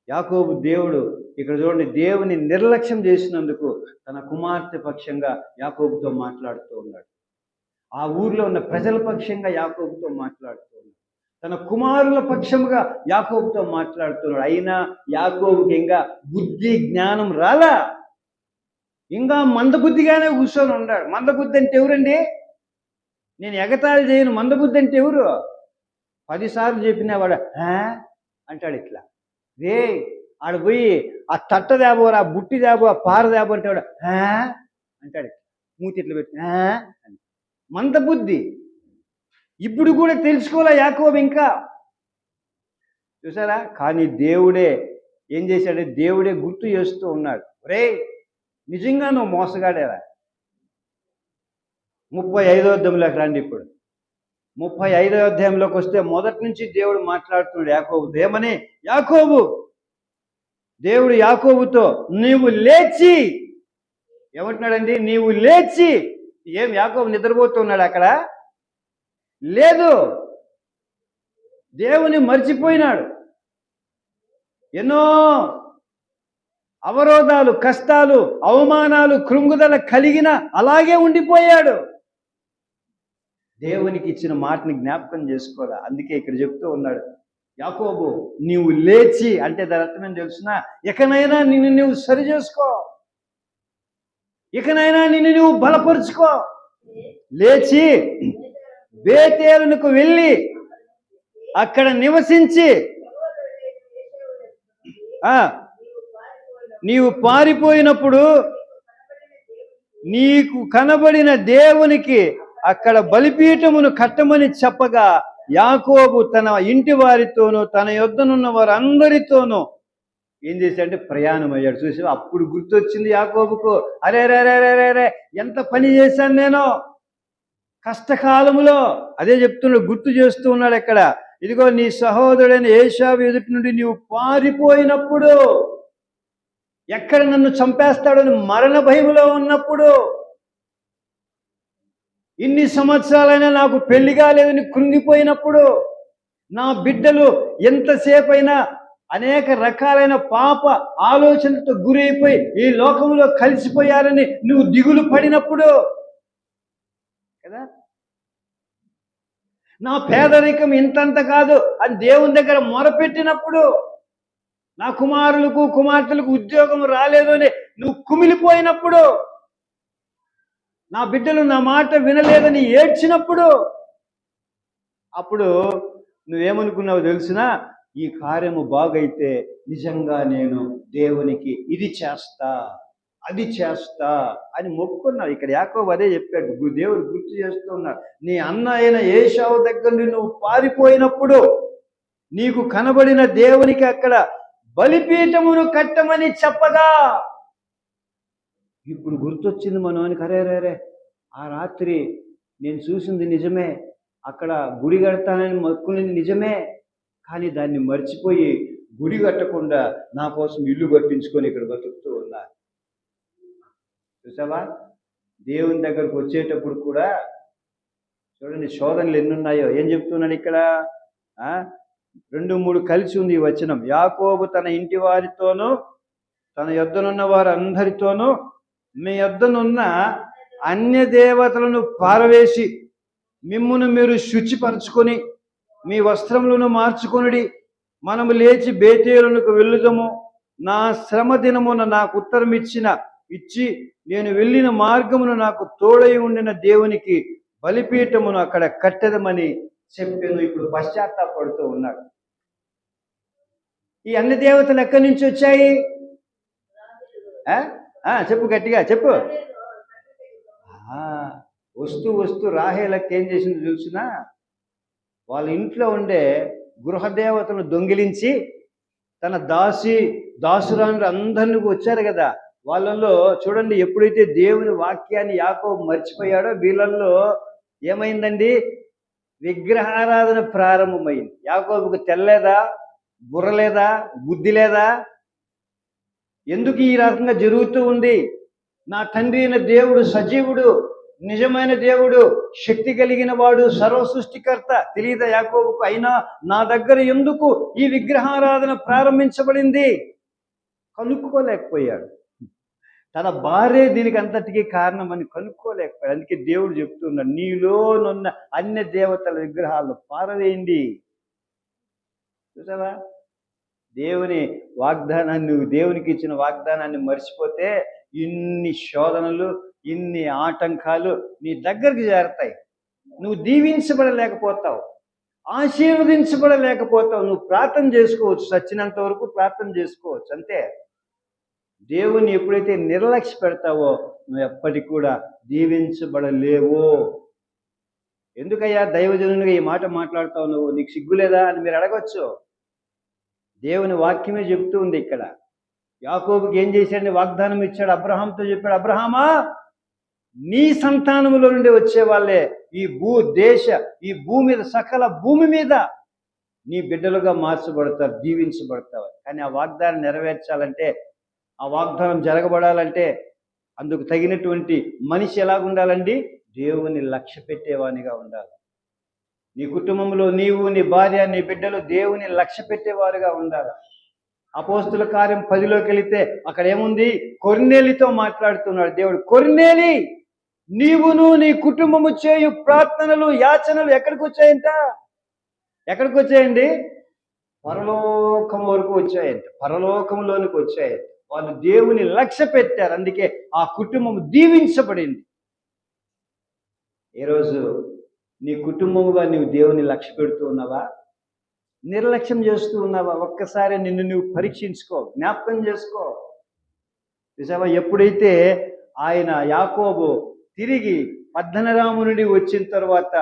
యాకోబు దేవుడు ఇక్కడ చూడండి, దేవుని నిర్లక్ష్యం చేసినందుకు తన కుమార్తె పక్షంగా యాకోబుతో మాట్లాడుతూ ఉన్నాడు. ఆ ఊర్లో ఉన్న ప్రజల పక్షంగా యాకోబుతో మాట్లాడుతూ ఉన్నాడు. తన కుమారుల పక్షముగా యాకోబుతో మాట్లాడుతున్నాడు. అయినా యాకోబుకి ఇంకా బుద్ధి జ్ఞానం రాలా, ఇంకా మందబుద్ధిగానే కూర్చొని ఉన్నాడు. మందబుద్ధి అంటే ఎవరండి? నేను ఎగతాళి చేయను. మందబుద్ధి అంటే ఎవరు? 10 సార్లు చెప్పినా వాడు అంటాడు. ఇట్లా రే ఆడ పోయి ఆ తట్ట దేబోరా, ఆ బుట్టి దేబో, ఆ పార దేబో అంటే వాడు అంటాడు. మూతి ఇట్లా పెట్టి అని. మందబుద్ధి. ఇప్పుడు కూడా తెలుసుకోలే యాకోబు ఇంకా, చూసారా? కానీ దేవుడే ఏం చేశాడు? దేవుడే గుర్తు చేస్తూ ఉన్నాడు, రే నిజంగా నువ్వు మోసగాడేరా. 35వ అధ్యాయంలోకి రండి. ఇప్పుడు 35వ అధ్యాయంలోకి వస్తే మొదటి నుంచి దేవుడు మాట్లాడుతున్నాడు యాకోబుతో. ఏమని? యాకోబు, దేవుడు యాకోబుతో నీవు లేచి, ఏమంటున్నాడండి? నీవు లేచి. ఏం యాకోబు నిద్రపోతున్నాడు అక్కడ? లేదు, దేవుని మర్చిపోయినాడు. ఎన్నో అవరోధాలు, కష్టాలు, అవమానాలు, కృంగుదల కలిగిన అలాగే ఉండిపోయాడు. దేవునికి ఇచ్చిన మాటని జ్ఞాపకం చేసుకోవాలా. అందుకే ఇక్కడ చెప్తూ ఉన్నాడు, యాకోబు నీవు లేచి అంటే దాని అర్థం ఏం తెలుసిన? ఇకనైనా నిన్ను నువ్వు సరి చేసుకో, ఇకనైనా నిన్ను నువ్వు బలపరుచుకో. లేచి బేతేలునకు వెళ్ళి అక్కడ నివసించి నీవు పారిపోయినప్పుడు నీకు కనబడిన దేవునికి అక్కడ బలిపీఠమును కట్టమని చెప్పగా యాకోబు తన ఇంటి వారితోనూ తన యొద్దనున్న వారందరితోనూ ఏం చేశాడంటే ప్రయాణం అయ్యాడు. చూసి అప్పుడు గుర్తొచ్చింది యాకోబుకు, అరే రే రే రే రే ఎంత పని చేశాను నేను కష్టకాలములో. అదే చెప్తున్నాడు, గుర్తు చేస్తూ ఉన్నాడు ఇక్కడ. ఇదిగో నీ సహోదరుడైన ఏశావు ఎదుటి నుండి నీవు పారిపోయినప్పుడు, ఎక్కడ నన్ను చంపేస్తాడని మరణ భయములో ఉన్నప్పుడు, ఇన్ని సంవత్సరాలైనా నాకు పెళ్లి కాలేదని కృంగిపోయినప్పుడు, నా బిడ్డలు ఎంతసేపు అయినా అనేక రకాలైన పాప ఆలోచనలతో గురైపోయి ఈ లోకంలో కలిసిపోయారని నువ్వు దిగులు పడినప్పుడు కదా, నా పేదరికం ఇంతంత కాదు అని దేవుని దగ్గర మొరపెట్టినప్పుడు, నా కుమారులకు కుమార్తెలకు ఉద్యోగం రాలేదు అని నువ్వు కుమిలిపోయినప్పుడు, నా బిడ్డలు నా మాట వినలేదని ఏడ్చినప్పుడు, అప్పుడు నువ్వేమనుకున్నావు తెలిసినా, ఈ కార్యము బాగైతే నిజంగా నేను దేవునికి ఇది చేస్తా అది చేస్తా అని మొక్కున్నావు. ఇక్కడ యాకోబు అదే చెప్పాడు, దేవుడు గుర్తు చేస్తూ ఉన్నాడు. నీ అన్న అయిన ఏశావు దగ్గర నుండి నువ్వు పారిపోయినప్పుడు నీకు కనబడిన దేవునికి అక్కడ బలిపీఠమును కట్టమని చెప్పగా, ఇప్పుడు గుర్తొచ్చింది మనోనికి, అరే ఆ రాత్రి నేను చూసింది నిజమే, అక్కడ గుడి కడతానని మొక్కునింది నిజమే, కానీ దాన్ని మర్చిపోయి గుడి కట్టకుండా నా కోసం ఇల్లు కట్టించుకొని ఇక్కడ బతుకుతూ ఉన్నా. చూసావా, దేవుని దగ్గరకు వచ్చేటప్పుడు కూడా చూడండి శోధనలు ఎన్నున్నాయో. ఏం చెప్తున్నాడు ఇక్కడ? 2-3 కలిసి ఉంది ఈ వచనం. యాకోబు తన ఇంటి వారితోనూ తన యొద్దనున్న వారందరితోనూ మీ యొద్దనున్న అన్య దేవతలను పారవేసి మిమ్మును మీరు శుచిపరచుకొని మీ వస్త్రములను మార్చుకొనుడి, మనము లేచి బేతేలునకు వెళ్ళుదము. నా శ్రమ దినమున నాకు ఉత్తరం ఇచ్చి నేను వెళ్ళిన మార్గమును నాకు తోడై ఉండిన దేవునికి బలిపీఠమును అక్కడ కట్టెదమని చెప్పాను. ఇప్పుడు పశ్చాత్తాపడుతూ ఉన్నాడు. ఈ అన్ని దేవతలు ఎక్కడి నుంచి వచ్చాయి? చెప్పు, గట్టిగా చెప్పు. వస్తూ రాహేలకి ఏం చేసింది తెలిసినా, వాళ్ళ ఇంట్లో ఉండే గృహదేవతను దొంగిలించి తన దాసురాలు అందరినీ వచ్చారు కదా, వాళ్ళల్లో చూడండి, ఎప్పుడైతే దేవుని వాక్యాన్ని యాకోబు మర్చిపోయాడో వీళ్ళల్లో ఏమైందండి? విగ్రహారాధన ప్రారంభమైంది. యాకోబుకు తెల్లేదా, బుర్ర లేదా, బుద్ధి లేదా? ఎందుకు ఈ రకంగా జరుగుతూ ఉంది? నా తండ్రి అయిన దేవుడు సజీవుడు, నిజమైన దేవుడు, శక్తి కలిగిన వాడు, సర్వ సృష్టికర్త తెలియదా యాకోబుకు? అయినా నా దగ్గర ఎందుకు ఈ విగ్రహారాధన ప్రారంభించబడింది? కనుక్కోలేకపోయాడు. తన భార్య దీనికి అంతటికీ కారణమని కనుక్కోలేకపోయాడు. అందుకే దేవుడు చెప్తున్నాడు, నీలోనున్న అన్య దేవతల విగ్రహాలను పారవేయండి. చూసావా, దేవుని వాగ్దానాన్ని, నువ్వు దేవునికి ఇచ్చిన వాగ్దానాన్ని మర్చిపోతే ఇన్ని శోధనలు, ఇన్ని ఆటంకాలు నీ దగ్గరికి చేరతాయి. నువ్వు దీవించబడలేకపోతావు, ఆశీర్వదించబడలేకపోతావు. నువ్వు ప్రార్థన చేసుకోవచ్చు, చచ్చినంత వరకు ప్రార్థన చేసుకోవచ్చు, అంతే. దేవుని ఎప్పుడైతే నిర్లక్ష్య పెడతావో నువ్వు ఎప్పటికి కూడా దీవించబడలేవు. ఎందుకయ్యా దైవజనునిగా ఈ మాట మాట్లాడుతావు, నువ్వు నీకు సిగ్గులేదా అని మీరు అడగచ్చు. దేవుని వాక్యమే చెప్తూ ఉంది ఇక్కడ. యాకోబుకి ఏం చేశాడని వాగ్దానం ఇచ్చాడు, అబ్రహాంతో చెప్పాడు, అబ్రహామా, నీ సంతానములో నుండి వచ్చే వాళ్ళే ఈ భూమి మీద, సకల భూమి మీద నీ బిడ్డలుగా మార్చబడతారు, దీవించబడతావు. కానీ ఆ వాగ్దానం నెరవేర్చాలంటే, ఆ వాగ్దానం జరగబడాలంటే అందుకు తగినటువంటి మనిషి ఎలాగుండాలండి? దేవుని లక్ష్య పెట్టేవానిగా ఉండాలి. నీ కుటుంబంలో నీవు, నీ భార్య, నీ బిడ్డలు దేవుని లక్ష్య పెట్టేవారుగా ఉండాలి. అపోస్తుల కార్యం 10లోకి వెళితే అక్కడ ఏముంది? కొర్నేలితో మాట్లాడుతున్నాడు దేవుడు. కొర్నేలి, నీవును నీ కుటుంబము చేయు ప్రార్థనలు, యాచనలు ఎక్కడికి వచ్చాయంట? ఎక్కడికి వచ్చాయండి? పరలోకం వరకు వచ్చాయంట, పరలోకంలోనికి వచ్చాయంట. వాళ్ళు దేవుని లక్ష్య పెట్టారు, అందుకే ఆ కుటుంబం దీవించబడింది. ఈరోజు నీ కుటుంబముగా నీవు దేవుని లక్ష్య పెడుతూ ఉన్నావా? నిర్లక్ష్యం చేస్తూ ఉన్నావా? ఒక్కసారి నిన్ను నువ్వు పరీక్షించుకో, జ్ఞాపకం చేసుకో. చూసావా, ఎప్పుడైతే ఆయన యాకోబు తిరిగి పద్దనరాము నుండి వచ్చిన తర్వాత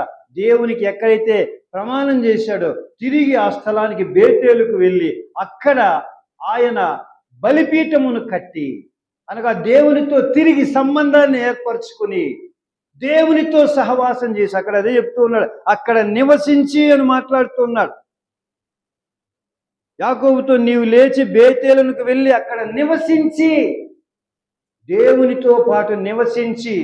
దేవునికి ఎక్కడైతే ప్రమాణం చేశాడో తిరిగి ఆ స్థలానికి బేతేలుకు వెళ్ళి అక్కడ ఆయన బలిపీఠమును కట్టి, అనగా దేవునితో తిరిగి సంబంధాన్ని ఏర్పరచుకుని దేవునితో సహవాసం చేసి, అక్కడ అదే చెప్తూ ఉన్నాడు, అక్కడ నివసించి అని మాట్లాడుతూ ఉన్నాడు. యాకోబుతో నీవు లేచి బేతేలునకు వెళ్ళి అక్కడ నివసించి, దేవునితో పాటు నివసించి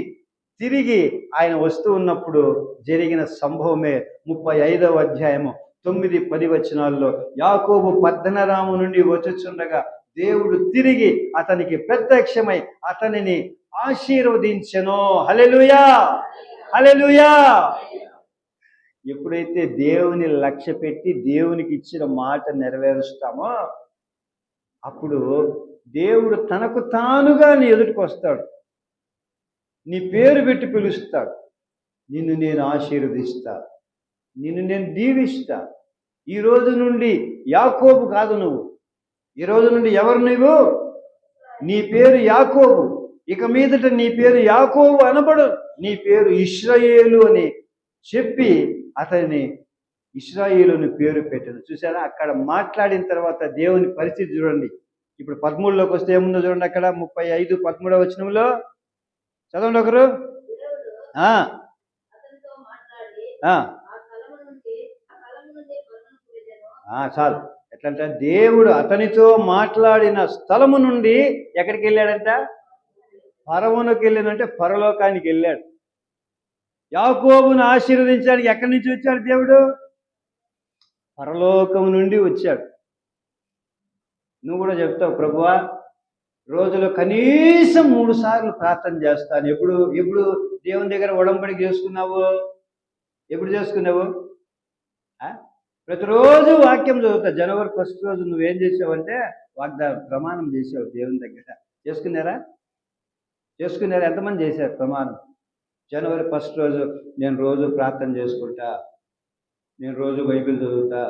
తిరిగి ఆయన వస్తూ ఉన్నప్పుడు జరిగిన సంభవమే 35వ అధ్యాయము 9-10 వచనాల్లో, యాకోబు పద్దనరాము నుండి వచ్చుచుండగా దేవుడు తిరిగి అతనికి ప్రత్యక్షమై అతనిని ఆశీర్వదించెను. హల్లెలూయా, హల్లెలూయా. ఎప్పుడైతే దేవుని లక్ష్య పెట్టి దేవునికి ఇచ్చిన మాట నెరవేరుస్తామో అప్పుడు దేవుడు తనకు తానుగా నీ ఎదుటికి వస్తాడు, నీ పేరు పెట్టి పిలుస్తాడు. నిన్ను నేను ఆశీర్వదిస్తా, నిన్ను నేను దీవిస్తా. ఈ రోజు నుండి యాకోబు కాదు నువ్వు, ఈ రోజు నుండి ఎవరు నువ్వు? నీ పేరు యాకోబు. ఇక మీదట నీ పేరు యాకోబు అనబడు, నీ పేరు ఇశ్రాయేలు అని చెప్పి అతన్ని ఇశ్రాయేలుని పేరు పెట్టాను. చూసారా, అక్కడ మాట్లాడిన తర్వాత దేవుని పరిస్థితి చూడండి. ఇప్పుడు 13లోకి వస్తే ఏముందో చూడండి. అక్కడ 35-13వ వచనంలో చదవండి ఒకరు. చాలు. ఎట్లంటే దేవుడు అతనితో మాట్లాడిన స్థలము నుండి ఎక్కడికి వెళ్ళాడంట? ఫరవోనుకి వెళ్ళాడంటే పరలోకానికి వెళ్ళాడు. యాకోబును ఆశీర్వదించడానికి ఎక్కడి నుంచి వచ్చాడు దేవుడు? పరలోకం నుండి వచ్చాడు. నువ్వు కూడా చెప్తావు, ప్రభువా రోజులో కనీసం 3 సార్లు ప్రార్థన చేస్తాను. ఎప్పుడు దేవుని దగ్గర ఉడంబడిక చేసుకున్నావు? ఎప్పుడు చేసుకున్నావు? ప్రతిరోజు వాక్యం చదువుతా. జనవరి 1 రోజు నువ్వేం చేసావంటే ప్రమాణం చేసావు దేవుని దగ్గర. చేసుకున్నారా? ఎంతమంది చేశారు ప్రమాణం? జనవరి 1 రోజు నేను రోజు ప్రార్థన చేసుకుంటా, నేను రోజు బైబిల్ చదువుతా,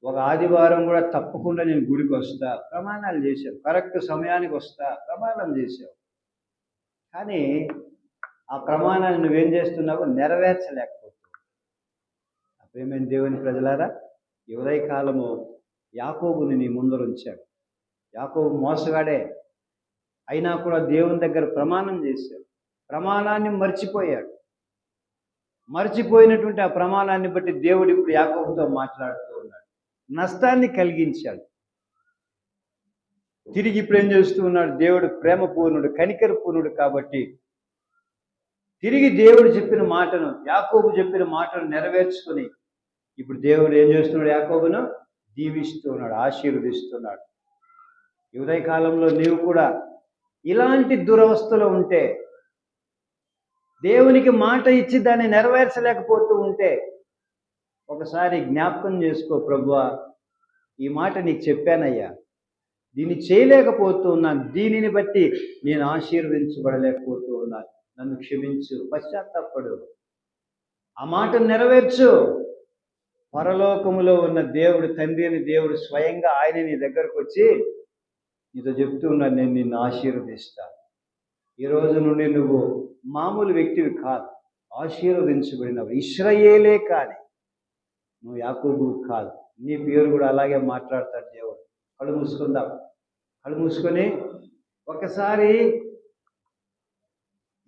ఒక ఆదివారం కూడా తప్పకుండా నేను గుడికి వస్తా, ప్రమాణాలు చేశావు. కరెక్ట్ సమయానికి వస్తా, ప్రమాణం చేసావు. కానీ ఆ ప్రమాణాన్ని నువ్వేం చేస్తున్నావు? నెరవేర్చలేకపోతున్నావు. ప్రియమైన దేవుని ప్రజలారా, ఈ ఉదయకాలము యాకోబుని నీ ముందర ఉంచాడు. యాకోబు మోసగాడే అయినా కూడా దేవుని దగ్గర ప్రమాణం చేశాడు. ప్రమాణాన్ని మర్చిపోయాడు. మర్చిపోయినటువంటి ఆ ప్రమాణాన్ని బట్టి దేవుడు ఇప్పుడు యాకోబుతో మాట్లాడుతూ ఉన్నాడు. నష్టాన్ని కలిగించాడు. తిరిగి ఇప్పుడు ఏం చేస్తూ ఉన్నాడు? దేవుడు ప్రేమపూర్ణుడు, కనికర పూర్ణుడు కాబట్టి తిరిగి దేవుడు చెప్పిన మాటను, యాకోబు చెప్పిన మాటను నెరవేర్చుకొని ఇప్పుడు దేవుడు ఏం చేస్తున్నాడు? యాకోబును దీవిస్తూ ఉన్నాడు, ఆశీర్వదిస్తున్నాడు. ఈ ఉదయకాలంలో నీవు కూడా ఇలాంటి దురవస్థలో ఉంటే, దేవునికి మాట ఇచ్చి దాన్ని నెరవేర్చలేకపోతూ ఉంటే ఒకసారి జ్ఞాపకం చేసుకో, ప్రభువా ఈ మాట నీకు చెప్పానయ్యా, దీన్ని చేయలేకపోతూ ఉన్నాను, దీనిని బట్టి నేను ఆశీర్వదించబడలేకపోతూ ఉన్నాను, నన్ను క్షమించు, పశ్చాత్తాపడు, ఆ మాటను నెరవేర్చు. పరలోకములో ఉన్న దేవుడు, తండ్రి అని దేవుడు స్వయంగా ఆయన నీ దగ్గరకు వచ్చి నీతో చెప్తూ ఉన్నాను, నేను నిన్ను ఆశీర్వదిస్తాను. ఈ రోజు నుండి నువ్వు మామూలు వ్యక్తివి కాదు, ఆశీర్వదించబడినవు. ఇశ్రాయేలే కానీ నువ్వు యాకోబు కాదు. నీ పేరు కూడా అలాగే మాట్లాడతాడు దేవుడు. కళ్ళు మూసుకుందాం. కళ్ళు మూసుకొని ఒకసారి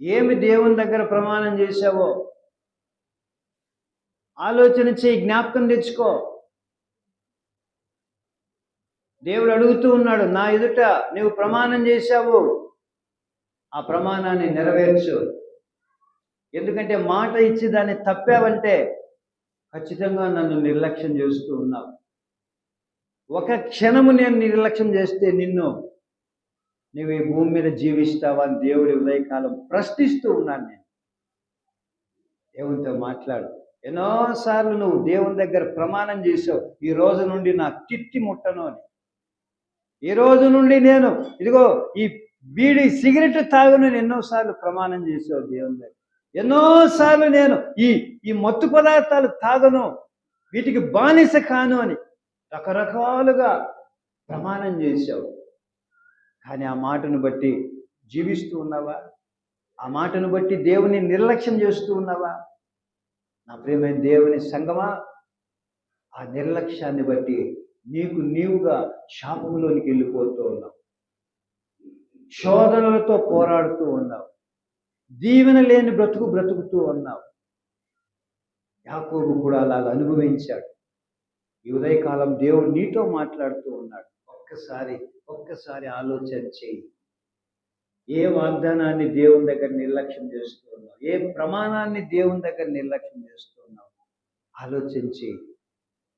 ఏమి దేవుని దగ్గర ప్రమాణం చేశావో ఆలోచన చేయి, జ్ఞాపకం తెచ్చుకో. దేవుడు అడుగుతూ ఉన్నాడు, నా ఎదుట నువ్వు ప్రమాణం చేశావు, ఆ ప్రమాణాన్ని నెరవేర్చు. ఎందుకంటే మాట ఇచ్చి దాన్ని తప్పావంటే ఖచ్చితంగా నన్ను నిర్లక్ష్యం చేస్తూ ఉన్నావు. ఒక క్షణము నేను నిర్లక్ష్యం చేస్తే నువ్వు ఈ భూమి మీద జీవిస్తావా అని దేవుడి ఉదయకాలం ప్రశ్నిస్తూ ఉన్నాను. నేను దేవునితో మాట్లాడు. ఎన్నోసార్లు నువ్వు దేవుని దగ్గర ప్రమాణం చేసావు, ఈ రోజు నుండి నా తిట్టి ముట్టను అని. ఈ రోజు నుండి నేను ఇదిగో ఈ బీడి సిగరెట్ తాగును ఎన్నోసార్లు ప్రమాణం చేసావు దేవుని దగ్గర. ఎన్నోసార్లు నేను ఈ మత్తు పదార్థాలు తాగను, వీటికి బానిస కాను అని రకరకాలుగా ప్రమాణం చేశావు. కానీ ఆ మాటను బట్టి జీవిస్తూ ఉన్నావా? ఆ మాటను బట్టి దేవుని నిర్లక్ష్యం చేస్తూ ఉన్నావా? నా ప్రియమైన దేవుని సంగమా, ఆ నిర్లక్ష్యాన్ని బట్టి నీవుగా శాపంలోనికి వెళ్ళిపోతూ ఉన్నావు, శోధనలతో పోరాడుతూ ఉన్నావు, దీవెన లేని బ్రతుకుతూ ఉన్నావు. యాకోబు కూడా అలాగ అనుభవించాడు. ఈ ఉదయకాలం దేవుడు నీతో మాట్లాడుతూ ఉన్నాడు. ఒక్కసారి ఆలోచన చేయి. ఏ వాగ్దానాన్ని దేవుని దగ్గర నిర్లక్ష్యం చేస్తూ ఉన్నావు? ఏ ప్రమాణాన్ని దేవుని దగ్గర నిర్లక్ష్యం చేస్తూ ఉన్నావు? ఆలోచించి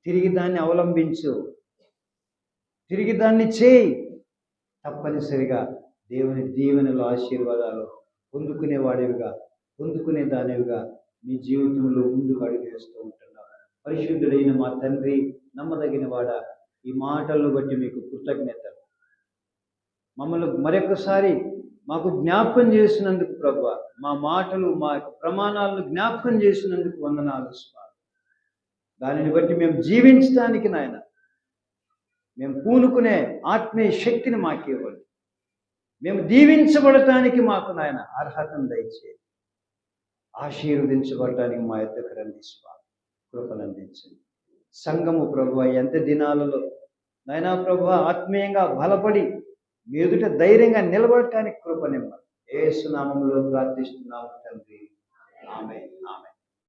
తిరిగి దాన్ని అవలంబించు, తిరిగి దాన్ని చేయి. తప్పనిసరిగా దేవుని దీవెనలు, ఆశీర్వాదాలు పొందుకునే దానివిగా నీ జీవితంలో ముందుకు అడుగేస్తూ ఉంటున్నావు. పరిశుద్ధుడైన మా తండ్రి, నమ్మదగిన వాడ, ఈ మాటలను బట్టి మీకు కృతజ్ఞతలు. మమ్మల్ని మరొకసారి మాకు జ్ఞాపకం చేసినందుకు ప్రభువా, మా మాటలు, మా యొక్క ప్రమాణాలను జ్ఞాపకం చేసినందుకు వందనాలు స్వామి. దానిని బట్టి మేము జీవించడానికి నాయన, మేము పూనుకునే ఆత్మీయ శక్తిని మాకు ఇవ్వండి. మేము దీవించబడటానికి మాకు నాయన అర్హతను దయచేయండి. ఆశీర్వదించబడటానికి మా యొద్దకు రండి స్వామి, కృపను అందించండి. సంఘము ప్రభువా, ఎంత దినాలలో నాయనా ప్రభువా ఆత్మీయంగా బలపడి మీ ఎదుట ధైర్యంగా నిలబడటానికి కృపనివ్వండి. యేసు నామములో ప్రార్థిస్తున్నాము తండ్రి, ఆమేన్.